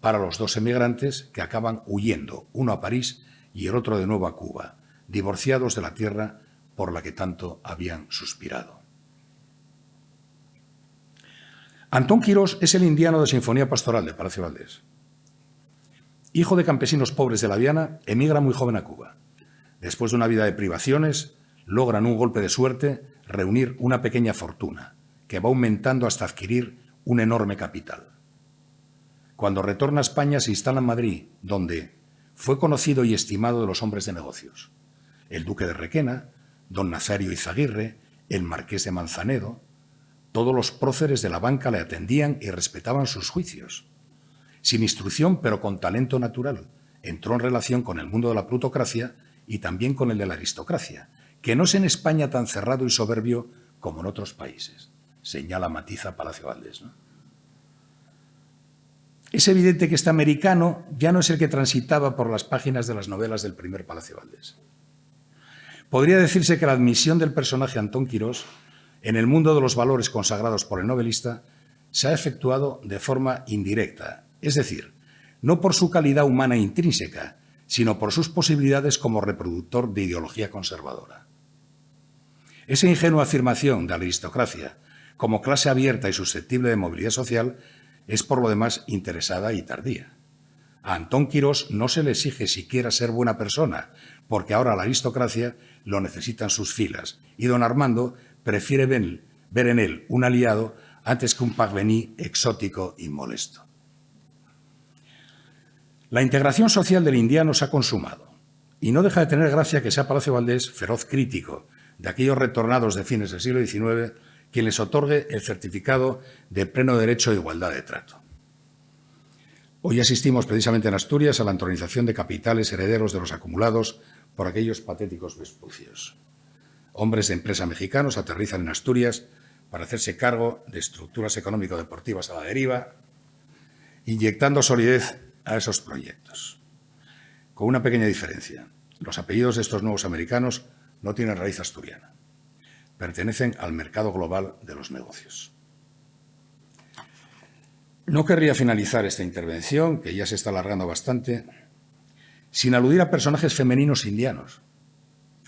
para los dos emigrantes que acaban huyendo, uno a París y el otro de nuevo a Cuba, divorciados de la tierra por la que tanto habían suspirado. Antón Quirós es el indiano de Sinfonía Pastoral de Palacio Valdés. Hijo de campesinos pobres de la Viana, emigra muy joven a Cuba. Después de una vida de privaciones, logran un golpe de suerte reunir una pequeña fortuna, que va aumentando hasta adquirir un enorme capital. Cuando retorna a España se instala en Madrid, donde fue conocido y estimado de los hombres de negocios. El duque de Requena, don Nazario Izaguirre, el marqués de Manzanedo, todos los próceres de la banca le atendían y respetaban sus juicios. Sin instrucción, pero con talento natural, entró en relación con el mundo de la plutocracia y también con el de la aristocracia, que no es en España tan cerrado y soberbio como en otros países, señala Matiza Palacio Valdés, ¿no? Es evidente que este americano ya no es el que transitaba por las páginas de las novelas del primer Palacio Valdés. Podría decirse que la admisión del personaje Antón Quirós en el mundo de los valores consagrados por el novelista se ha efectuado de forma indirecta, es decir, no por su calidad humana intrínseca, sino por sus posibilidades como reproductor de ideología conservadora. Esa ingenua afirmación de la aristocracia como clase abierta y susceptible de movilidad social es por lo demás interesada y tardía. A Antón Quirós no se le exige siquiera ser buena persona, porque ahora la aristocracia lo necesita en sus filas y don Armando prefiere ver en él un aliado antes que un parvenu exótico y molesto. La integración social del indiano se ha consumado y no deja de tener gracia que sea Palacio Valdés, feroz crítico de aquellos retornados de fines del siglo XIX, quien les otorgue el certificado de pleno derecho e igualdad de trato. Hoy asistimos precisamente en Asturias a la entronización de capitales herederos de los acumulados por aquellos patéticos Vespucios. Hombres de empresa mexicanos aterrizan en Asturias para hacerse cargo de estructuras económico-deportivas a la deriva, inyectando solidez a esos proyectos. Con una pequeña diferencia. Los apellidos de estos nuevos americanos no tienen raíz asturiana. Pertenecen al mercado global de los negocios. No querría finalizar esta intervención, que ya se está alargando bastante, sin aludir a personajes femeninos indianos,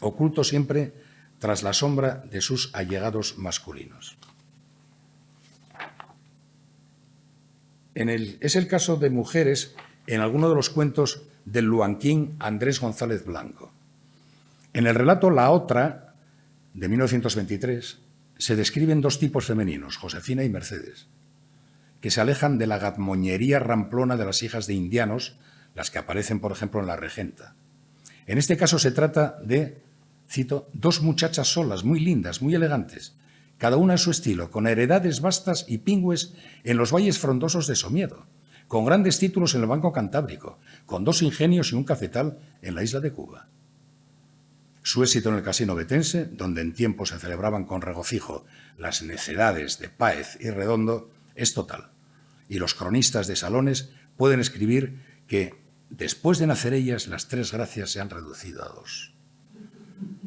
ocultos siempre tras la sombra de sus allegados masculinos. Es el caso de mujeres en alguno de los cuentos del luanquín Andrés González Blanco. En el relato La Otra, de 1923, se describen dos tipos femeninos, Josefina y Mercedes, que se alejan de la gazmoñería ramplona de las hijas de indianos, las que aparecen, por ejemplo, en La Regenta. En este caso se trata de, cito, dos muchachas solas, muy lindas, muy elegantes, cada una a su estilo, con heredades vastas y pingües en los valles frondosos de Somiedo, con grandes títulos en el Banco Cantábrico, con dos ingenios y un cafetal en la isla de Cuba. Su éxito en el casino betense, donde en tiempo se celebraban con regocijo las necedades de Páez y Redondo, es total. Y los cronistas de salones pueden escribir que después de nacer ellas, las tres gracias se han reducido a dos.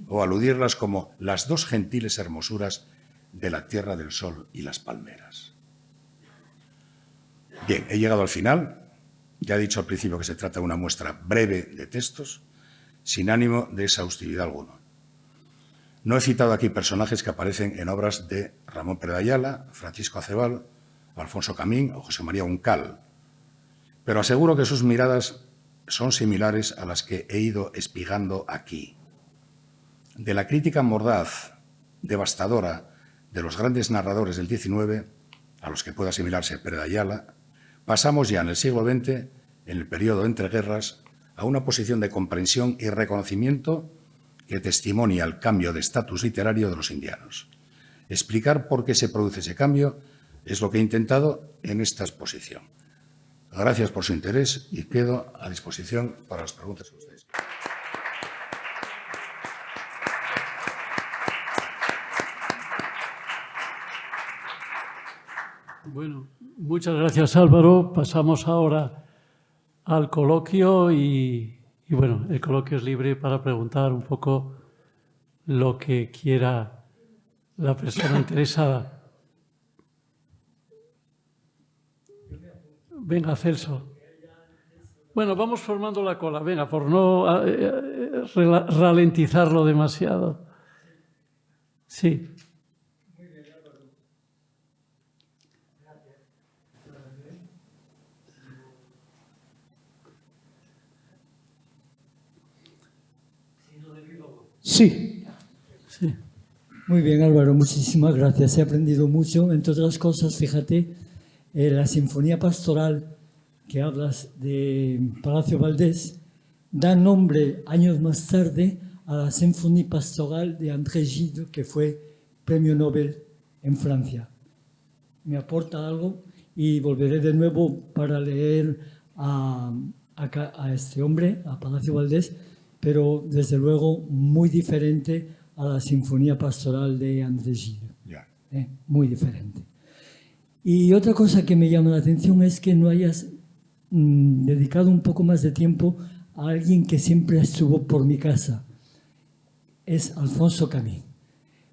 O aludirlas como las dos gentiles hermosuras de la Tierra del Sol y las palmeras. Bien, he llegado al final. Ya he dicho al principio que se trata de una muestra breve de textos, sin ánimo de exhaustividad alguna. No he citado aquí personajes que aparecen en obras de Ramón Pérez de Ayala, Francisco Acebal, Alfonso Camín o José María Uncal, pero aseguro que sus miradas son similares a las que he ido espigando aquí. De la crítica mordaz, devastadora, de los grandes narradores del XIX, a los que puede asimilarse Pérez de Ayala, pasamos ya en el siglo XX, en el periodo entre guerras, a una posición de comprensión y reconocimiento que testimonia el cambio de estatus literario de los indianos. Explicar por qué se produce ese cambio es lo que he intentado en esta exposición. Gracias por su interés y quedo a disposición para las preguntas que ustedes quieran. Bueno, muchas gracias, Álvaro. Pasamos ahora al coloquio y bueno, el coloquio es libre para preguntar un poco lo que quiera la persona interesada. Venga, Celso. Bueno, vamos formando la cola, venga, por no ralentizarlo demasiado. Sí. Sí. Sí. Muy bien, Álvaro, muchísimas gracias. He aprendido mucho. Entre otras cosas, fíjate, la Sinfonía Pastoral que hablas de Palacio Valdés da nombre años más tarde a la Sinfonía Pastoral de André Gide, que fue premio Nobel en Francia. Me aporta algo y volveré de nuevo para leer a este hombre, a Palacio Valdés, pero desde luego muy diferente a la Sinfonía Pastoral de André Gide. Yeah. Muy diferente. Y otra cosa que me llama la atención es que no hayas dedicado un poco más de tiempo a alguien que siempre estuvo por mi casa. Es Alfonso Camín.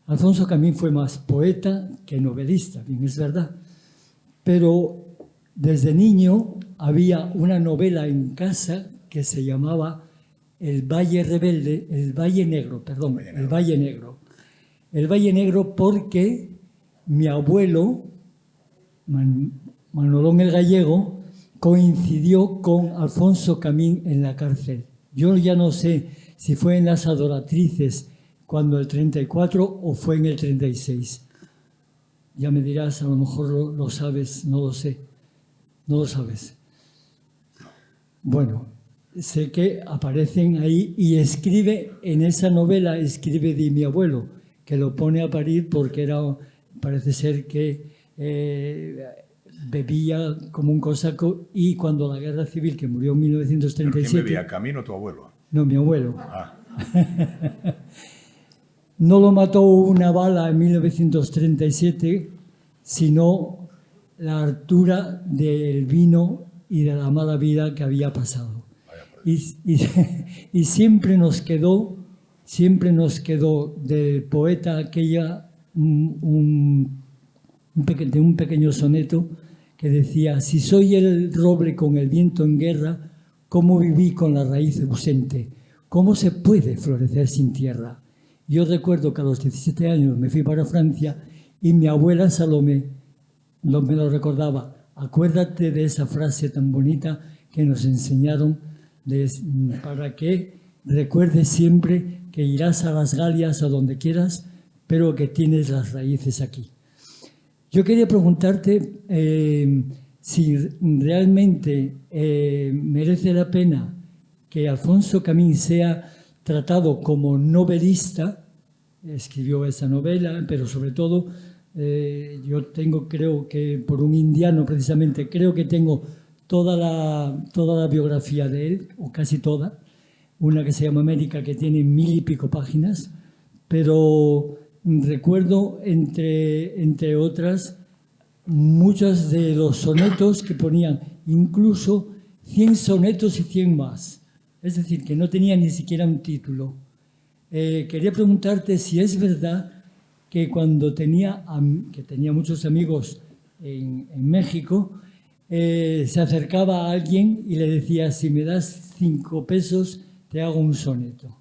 Alfonso Camín fue más poeta que novelista, bien es verdad, pero desde niño había una novela en casa que se llamaba El Valle Rebelde, El Valle Negro, perdón, El Valle Negro. El Valle Negro porque mi abuelo, Manolón el Gallego, coincidió con Alfonso Camín en la cárcel. Yo ya no sé si fue en Las Adoratrices cuando el 34 o fue en el 36. Ya me dirás, a lo mejor lo sabes, no lo sé. No lo sabes. Bueno, sé que aparecen ahí y escribe, en esa novela, escribe de mi abuelo, que lo pone a parir porque parece ser que bebía como un cosaco, y cuando la guerra civil, que murió en 1937... ¿Pero quién bebía? ¿Camín o tu abuelo? No, mi abuelo. Ah. No lo mató una bala en 1937, sino la hartura del vino y de la mala vida que había pasado. Y siempre nos quedó del poeta aquella un pequeño soneto que decía: si soy el roble con el viento en guerra, ¿cómo viví con la raíz ausente? ¿Cómo se puede florecer sin tierra? Yo recuerdo que a los 17 años me fui para Francia y mi abuela Salomé me lo recordaba. Acuérdate de esa frase tan bonita que nos enseñaron para que recuerdes siempre que irás a las Galias, a donde quieras, pero que tienes las raíces aquí. Yo quería preguntarte si realmente merece la pena que Alfonso Camín sea tratado como novelista. Escribió esa novela, pero sobre todo yo creo que por un indiano precisamente, creo que tengo toda la biografía de él, o casi toda, una que se llama América, que tiene 1000 y pico páginas, pero recuerdo, entre otras, muchos de los sonetos que ponían, incluso 100 sonetos y 100 más. Es decir, que no tenía ni siquiera un título. Quería preguntarte si es verdad que cuando tenía muchos amigos en México, se acercaba a alguien y le decía: si me das 5 pesos, te hago un soneto.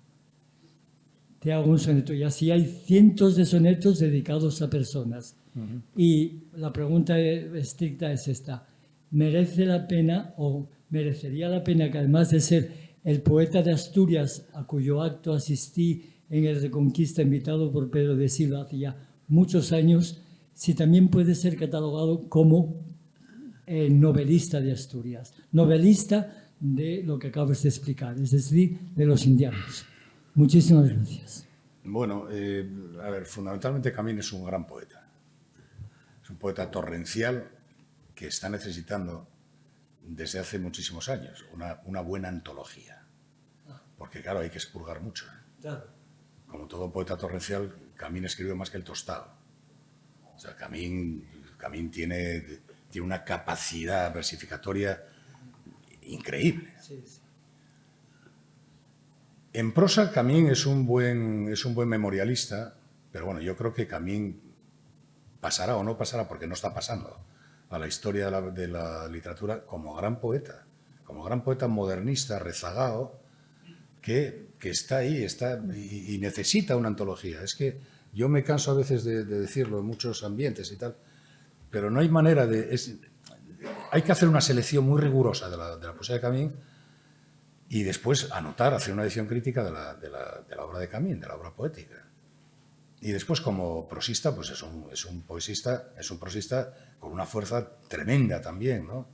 Te hago un soneto. Y así hay cientos de sonetos dedicados a personas. Uh-huh. Y la pregunta estricta es esta: ¿merece la pena o merecería la pena que, además de ser el poeta de Asturias, a cuyo acto asistí en el Reconquista, invitado por Pedro de Silva hace ya muchos años, si también puede ser catalogado como novelista de Asturias, novelista de lo que acabas de explicar, es decir, de los indianos? Muchísimas gracias. Bueno, a ver, fundamentalmente Camín es un gran poeta. Es un poeta torrencial que está necesitando desde hace muchísimos años una buena antología. Porque, claro, hay que expurgar mucho. Claro. Como todo poeta torrencial, Camín escribe más que el tostado. O sea, Camín tiene una capacidad versificatoria increíble. Sí, sí. En prosa, Camín es un buen memorialista, pero bueno, yo creo que Camín pasará o no pasará, porque no está pasando, a la historia de la literatura como gran poeta modernista, rezagado, que está ahí, y necesita una antología. Es que yo me canso a veces de decirlo en muchos ambientes y tal, pero no hay manera hay que hacer una selección muy rigurosa de la poesía de Camín y después hacer una edición crítica de la obra de Camín, de la obra poética. Y después, como prosista, pues es un prosista con una fuerza tremenda también, ¿no?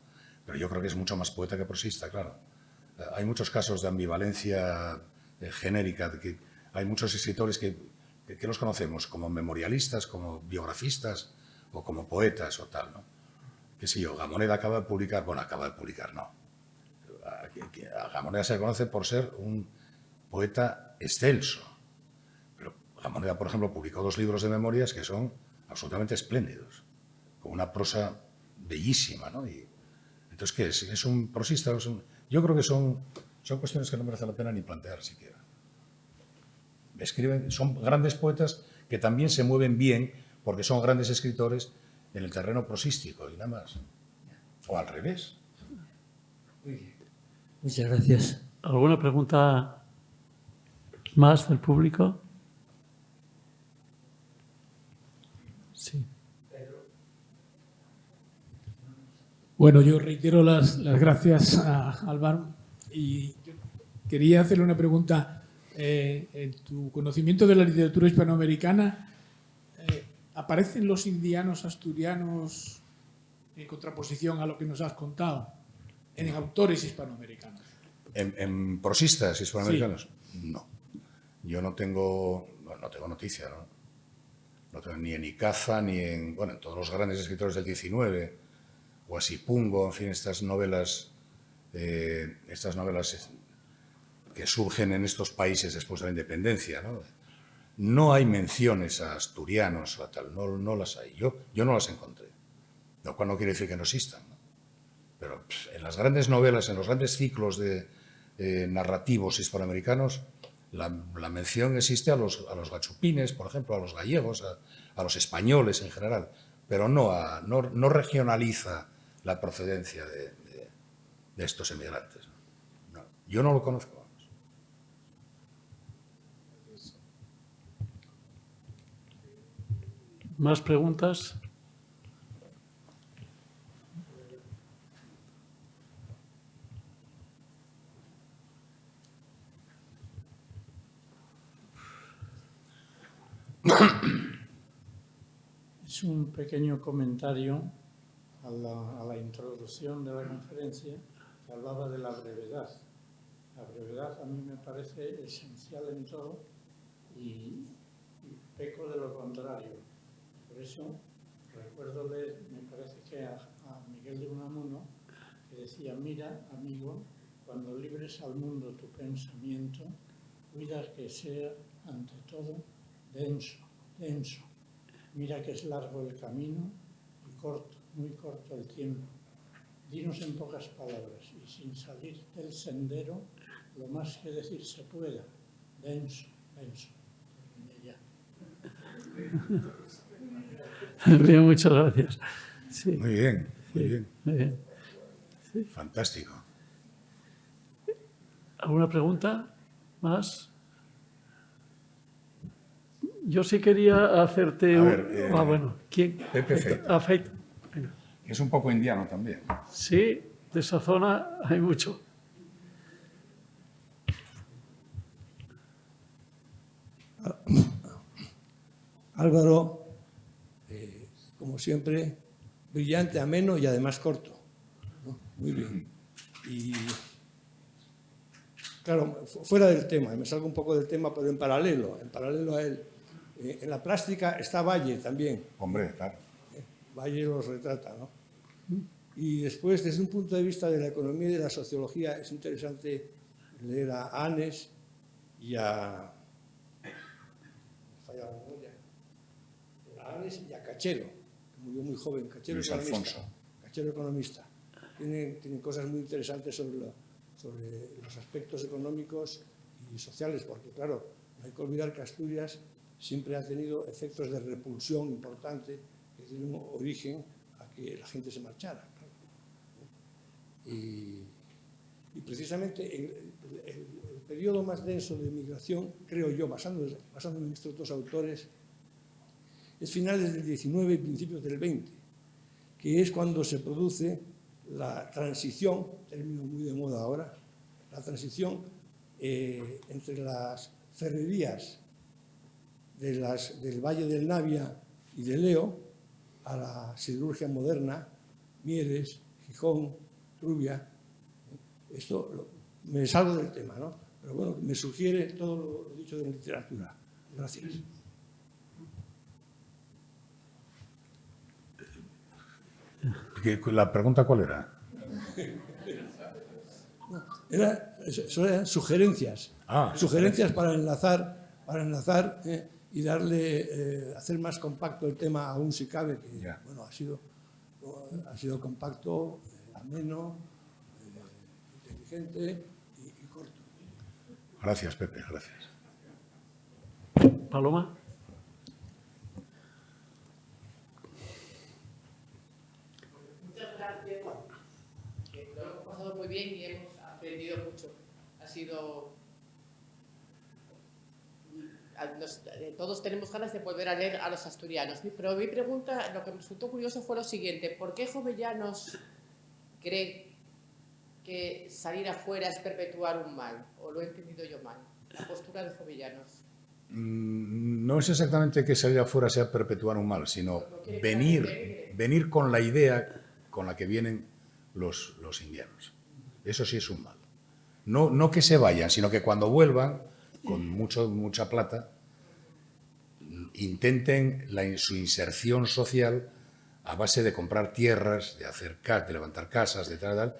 Pero yo creo que es mucho más poeta que prosista, claro. Hay muchos casos de ambivalencia genérica, hay muchos escritores que los conocemos como memorialistas, como biografistas o como poetas o tal, ¿no? Qué sé yo, Gamoneda acaba de publicar, no. A Gamoneda se le conoce por ser un poeta excelso. Pero Gamoneda, por ejemplo, publicó 2 libros de memorias que son absolutamente espléndidos, con una prosa bellísima, ¿no? Y entonces, ¿qué es? ¿Es un prosista? Yo creo que son cuestiones que no merece la pena ni plantear siquiera. Son grandes poetas que también se mueven bien porque son grandes escritores en el terreno prosístico y nada más. O al revés. Muchas gracias. ¿Alguna pregunta más del público? Sí. Bueno, yo reitero las gracias a Álvaro y quería hacerle una pregunta en tu conocimiento de la literatura hispanoamericana, ¿aparecen los indianos asturianos en contraposición a lo que nos has contado en autores hispanoamericanos? ¿En prosistas hispanoamericanos? Sí. No. Yo no tengo noticia, ¿no? No tengo ni en Icaza, ni en todos los grandes escritores del 19, o Asipungo, en fin, estas novelas que surgen en estos países después de la independencia, ¿no? No hay menciones a asturianos o a tal, no las hay. Yo no las encontré, lo cual no quiere decir que no existan, ¿no? Pero en las grandes novelas, en los grandes ciclos narrativos hispanoamericanos, la mención existe a los gachupines, por ejemplo, a los gallegos, a los españoles en general, pero no regionaliza la procedencia de estos emigrantes. No, yo no lo conozco. ¿Más preguntas? Es un pequeño comentario a la introducción de la conferencia que hablaba de la brevedad. La brevedad a mí me parece esencial en todo y peco de lo contrario. Por eso recuerdo leer, me parece que a Miguel de Unamuno, que decía: mira, amigo, cuando libres al mundo tu pensamiento, cuida que sea, ante todo, denso, denso. Mira que es largo el camino y corto, muy corto el tiempo. Dinos en pocas palabras y sin salir del sendero lo más que decir se pueda. Denso, denso. Ya. Bien, muchas gracias. Sí. Muy bien, muy bien. Muy bien. Sí. Fantástico. ¿Alguna pregunta más? Yo sí quería hacerte... bueno, ¿quién? Pepe Feita. Feita. Es un poco indiano también. Sí, de esa zona hay mucho. Álvaro, como siempre, brillante, ameno y además corto, ¿no? Muy bien. Y claro, fuera del tema, me salgo un poco del tema, pero en paralelo a él, en la plástica está Valle también. Hombre, claro. Valle los retrata, ¿no? Y después, desde un punto de vista de la economía y de la sociología, es interesante leer a Anes y a Cachero, que murió muy joven, Cachero economista. Tienen cosas muy interesantes sobre los aspectos económicos y sociales, porque claro, no hay que olvidar que Asturias siempre ha tenido efectos de repulsión importante que tienen origen a que la gente se marchara. Claro. Y precisamente el periodo más denso de migración, creo yo, basándome en estos dos autores, es finales del 19 y principios del 20, que es cuando se produce la transición, término muy de moda ahora, la transición entre las ferrerías del Valle del Navia y de Leo a la siderurgia moderna, Mieres, Gijón, Trubia. Esto me salgo del tema, ¿no? Pero bueno, me sugiere todo lo dicho de literatura. Gracias. ¿La pregunta cuál era? Eran sugerencias. Sugerencias para enlazar y darle, hacer más compacto el tema, aún si cabe, que bueno, ha sido compacto, ameno, inteligente y corto. Gracias, Pepe, gracias. Paloma. Muy bien y hemos aprendido mucho. Ha sido... Todos tenemos ganas de volver a leer a los asturianos. Pero mi pregunta, lo que me resultó curioso fue lo siguiente. ¿Por qué Jovellanos cree que salir afuera es perpetuar un mal? ¿O lo he entendido yo mal? la postura de Jovellanos? No es exactamente que salir afuera sea perpetuar un mal, sino venir con la idea con la que vienen los indianos. Eso sí es un mal. No que se vayan, sino que cuando vuelvan, con mucha plata, intenten su inserción social a base de comprar tierras, de levantar casas, de tal,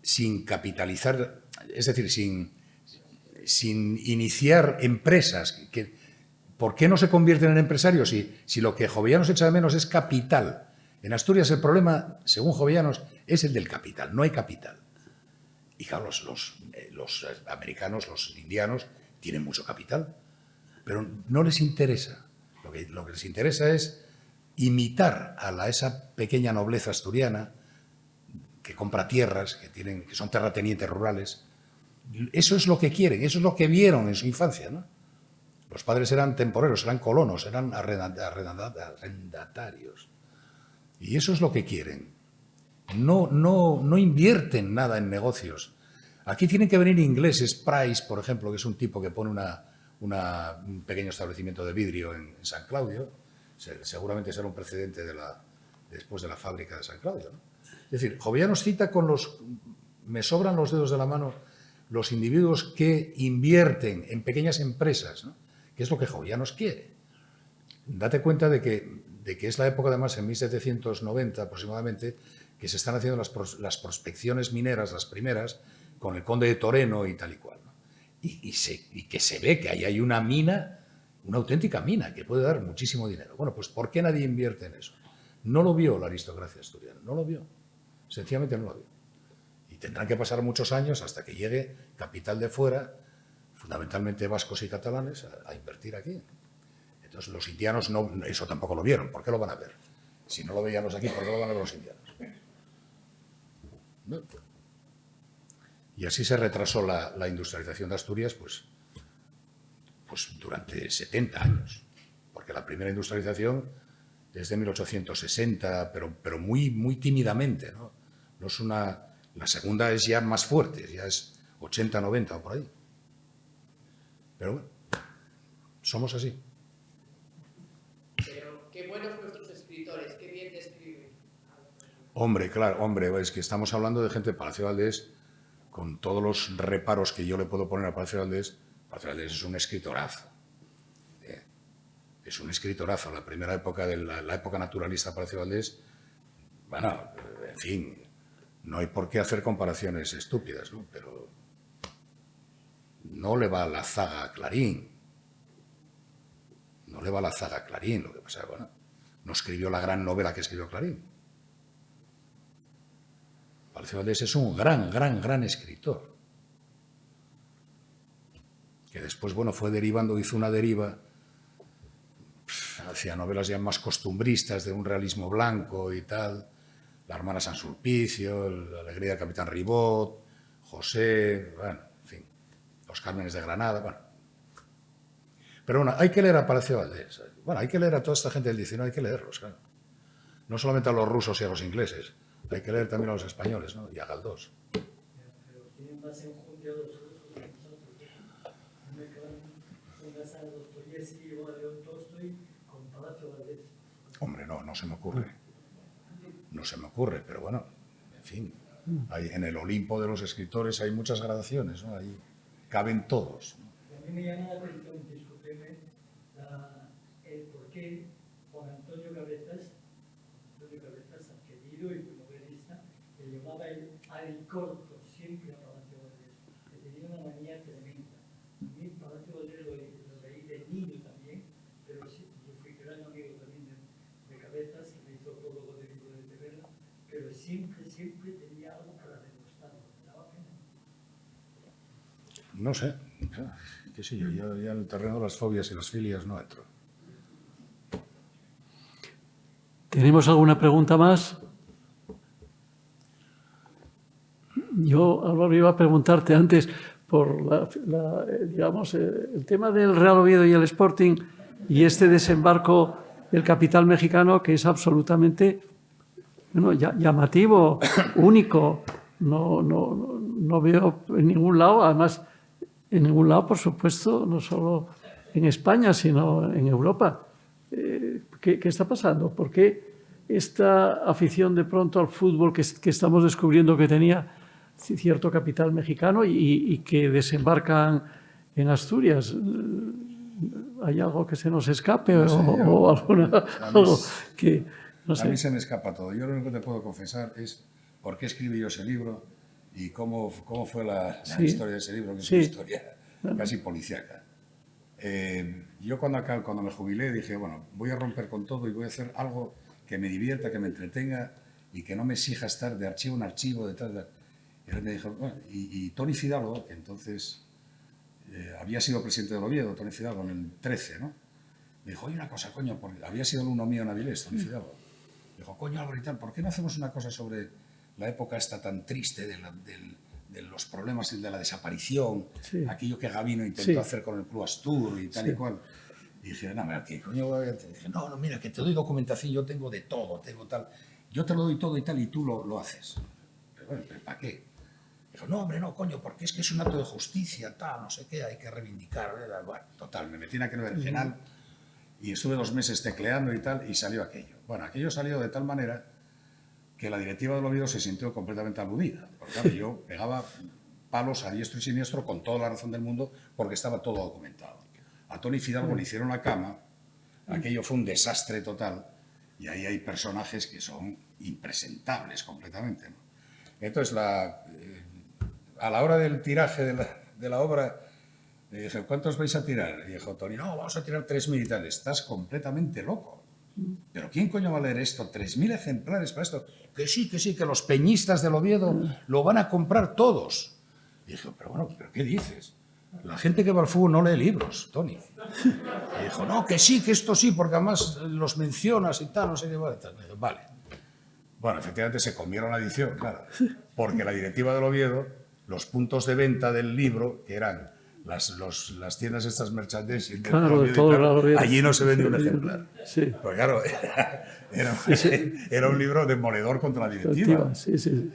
sin capitalizar, es decir, sin iniciar empresas. ¿Por qué no se convierten en empresarios si lo que Jovellanos echa de menos es capital? En Asturias el problema, según Jovellanos, es el del capital, no hay capital. Y claro, los americanos, los indianos, tienen mucho capital, pero no les interesa. Lo que les interesa es imitar a esa pequeña nobleza asturiana que compra tierras, que son terratenientes rurales. Eso es lo que quieren, eso es lo que vieron en su infancia, ¿no? Los padres eran temporeros, eran colonos, eran arrendatarios. Y eso es lo que quieren. No invierten nada en negocios. Aquí tienen que venir ingleses. Price, por ejemplo, que es un tipo que pone un pequeño establecimiento de vidrio en San Claudio. Seguramente será un precedente después de la fábrica de San Claudio, ¿no? Es decir, Jovellanos cita me sobran los dedos de la mano, los individuos que invierten en pequeñas empresas, ¿no? Que es lo que Jovellanos quiere. Date cuenta de que es la época, además, en 1790 aproximadamente, que se están haciendo las prospecciones mineras, las primeras, con el conde de Toreno y tal y cual, ¿no? Y que se ve que ahí hay una mina, una auténtica mina, que puede dar muchísimo dinero. Bueno, pues ¿por qué nadie invierte en eso? No lo vio la aristocracia asturiana, no lo vio. Sencillamente no lo vio. Y tendrán que pasar muchos años hasta que llegue capital de fuera, fundamentalmente vascos y catalanes, a invertir aquí. Entonces los indianos eso tampoco lo vieron. ¿Por qué lo van a ver? Si no lo veían los aquí, ¿por qué lo van a ver los indianos? No. Y así se retrasó la industrialización de Asturias pues durante 70 años. Porque la primera industrialización es de 1860, pero muy, muy tímidamente, ¿no? No es la segunda es ya más fuerte, ya es 80, 90 o por ahí. Pero bueno, somos así. Pero qué buenos nuestros escritores, qué bien describen. Hombre, claro, es que estamos hablando de gente de Palacio de Valdés, con todos los reparos que yo le puedo poner a Palacio de Valdés. Palacio de Valdés es un escritorazo. Es un escritorazo. La primera época, la época naturalista de Palacio de Valdés, bueno, en fin, no hay por qué hacer comparaciones estúpidas, ¿no? Pero no le va la zaga a Clarín. No le va la zaga a Clarín. Lo que pasa, bueno, no escribió la gran novela que escribió Clarín. Palacio de Valdés es un gran escritor. Que después, bueno, fue derivando, hizo una deriva hacia novelas ya más costumbristas, de un realismo blanco y tal. La hermana San Sulpicio, La alegría del capitán Ribot, José, bueno, en fin, Los Cármenes de Granada, bueno. Pero bueno, hay que leer a Palacio de Valdés. Bueno, hay que leer a toda esta gente del 19, hay que leerlos, claro. No solamente a los rusos y a los ingleses, hay que leer también a los españoles, ¿no? Y a Galdós. Pero tienen más enjundia los rusos que nosotros. Me pongas a Dostoyevsky o a León Tolstoy con Palacio de Valdés. Hombre, no se me ocurre. No se me ocurre, pero bueno, en fin. En el Olimpo de los escritores hay muchas gradaciones, ¿no? Ahí caben todos, ¿no? A mí me llama la atención, discúlpeme, el por qué Juan Antonio Cabezas, querido y novelista, que llevaba el alicorto siempre a Palacio de Valdés, que tenía una manía tremenda. A mí Palacio de Valdés lo leí de niño también, pero sí, yo fui gran amigo también de Cabezas, que me hizo prólogo del libro de Tevera, pero siempre tenía algo para demostrarlo, me daba pena. No sé, qué sé yo, ya en el terreno de las fobias y las filias no entro. ¿Tenemos alguna pregunta más? Yo, Álvaro, iba a preguntarte antes por digamos, el tema del Real Oviedo y el Sporting y este desembarco del capital mexicano, que es absolutamente, bueno, llamativo, único. No veo en ningún lado, además En ningún lado, por supuesto, no solo en España, sino en Europa. ¿Qué está pasando? ¿Por qué esta afición de pronto al fútbol que estamos descubriendo que tenía cierto capital mexicano y que desembarcan en Asturias? ¿Hay algo que se nos escape No sé, o algo que... No sé. A mí se me escapa todo. Yo lo único que te puedo confesar es por qué escribí yo ese libro y cómo fue la historia de ese libro, que es una historia casi policíaca. Yo cuando me jubilé dije, bueno, voy a romper con todo y voy a hacer algo que me divierta, que me entretenga y que no me exija estar de archivo en archivo, de tal. Y él me dijo, bueno, y Toni Fidalgo, que entonces había sido presidente del Oviedo, Toni Fidalgo, en el 13, ¿no? Me dijo, oye, una cosa, coño, porque había sido alumno mío en Avilés, Toni Fidalgo. Me dijo, coño, Álvaro y tal, ¿por qué no hacemos una cosa sobre la época esta tan triste de los problemas de la desaparición, aquello que Gavino intentó hacer con el Club Astur y tal y cual? Y dije, no, mira, ¿qué coño voy a hacer? Dije, no, mira, que te doy documentación, yo tengo de todo, tengo tal. Yo te lo doy todo y tal, y tú lo haces. Pero bueno, ¿para qué? Dijo, no, hombre, no, coño, porque es que es un acto de justicia, tal, no sé qué, hay que reivindicar. Bueno, total, me metí en aquel berenjenal y estuve 2 meses tecleando y tal, y salió aquello. Bueno, aquello salió de tal manera que la directiva del Oviedo se sintió completamente aludida. Porque claro, yo pegaba palos a diestro y siniestro con toda la razón del mundo porque estaba todo documentado. A Toni Fidalgo le hicieron la cama, aquello fue un desastre total, y ahí hay personajes que son impresentables completamente, ¿no? Entonces, a la hora del tiraje de la obra, le dije, ¿cuántos vais a tirar? Y dijo Toni, no, vamos a tirar 3.000 y tal. Estás completamente loco. ¿Pero quién coño va a leer esto? 3.000 ejemplares para esto. Que sí, que los peñistas del Oviedo lo van a comprar todos. Y dije, pero bueno, ¿pero qué dices? La gente que va al fútbol no lee libros, Toni. Y dijo, no, que sí, que esto sí, porque además los mencionas y tal, no sé qué. Vale. Bueno, efectivamente se comieron la edición, claro, porque la directiva del Oviedo, los puntos de venta del libro, que eran las tiendas estas merchandising, claro, de todo, allí no se vende un ejemplar. Sí. Pues claro, era un libro demoledor contra la directiva.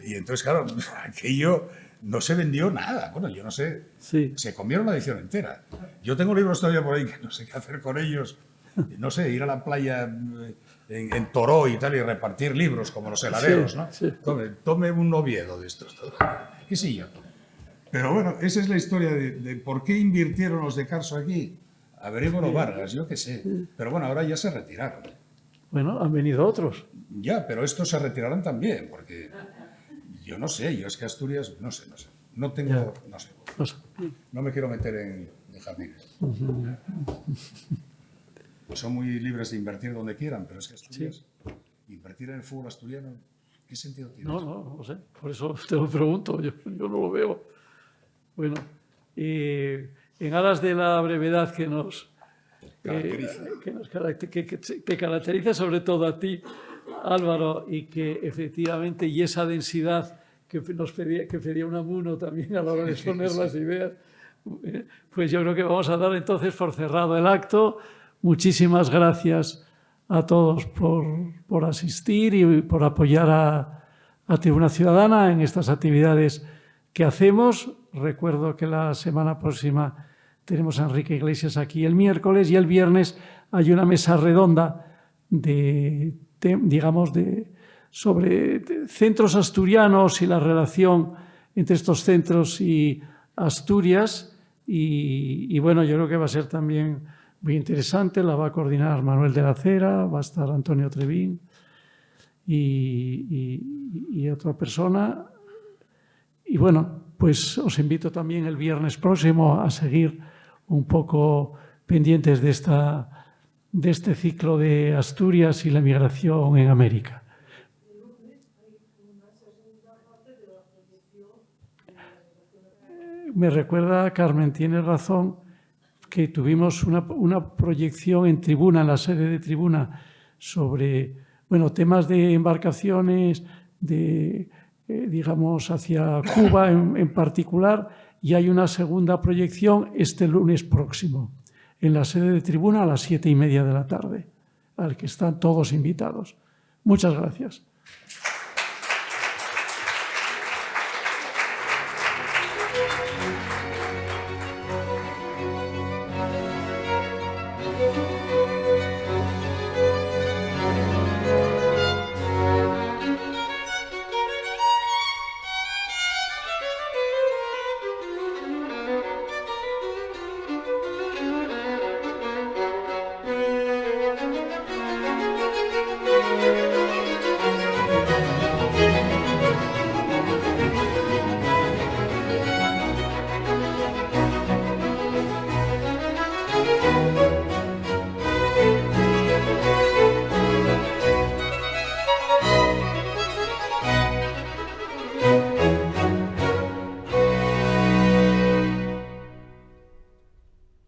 Y entonces, claro, aquello no se vendió nada. Bueno, yo no sé, se comieron la edición entera. Yo tengo libros todavía por ahí que no sé qué hacer con ellos. No sé, ir a la playa en Toró y tal y repartir libros como los heladeros, ¿no? Tome un Oviedo de estos. ¿Qué sé yo? Pero bueno, esa es la historia de por qué invirtieron los de Carso aquí. Averígoro Vargas, yo qué sé. Pero bueno, ahora ya se retiraron. Bueno, han venido otros. Ya, pero estos se retirarán también, porque yo no sé, yo es que Asturias, no sé. No tengo, no sé. No me quiero meter en jardines. Pues son muy libres de invertir donde quieran, pero es que Asturias, invertir en el fútbol asturiano, ¿qué sentido tiene? No sé, por eso te lo pregunto, yo no lo veo. Bueno, en aras de la brevedad que nos caracteriza sobre todo a ti, Álvaro, y que efectivamente, y esa densidad que pedía Unamuno también a la hora de exponer las ideas, pues yo creo que vamos a dar entonces por cerrado el acto. Muchísimas gracias a todos por asistir y por apoyar a Tribuna Ciudadana en estas actividades que hacemos. Recuerdo que la semana próxima tenemos a Enrique Iglesias aquí el miércoles y el viernes hay una mesa redonda sobre centros asturianos y la relación entre estos centros y Asturias. Y bueno, yo creo que va a ser también muy interesante. La va a coordinar Manuel de la Cera, va a estar Antonio Trevín y otra persona. Y bueno, pues os invito también el viernes próximo a seguir un poco pendientes de este ciclo de Asturias y la migración en América. Me recuerda, Carmen, tiene razón, que tuvimos una proyección en Tribuna, en la sede de Tribuna, sobre temas de embarcaciones, digamos, hacia Cuba en particular, y hay una segunda proyección este lunes próximo, en la sede de Tribuna a las 7:30 de la tarde, al que están todos invitados. Muchas gracias.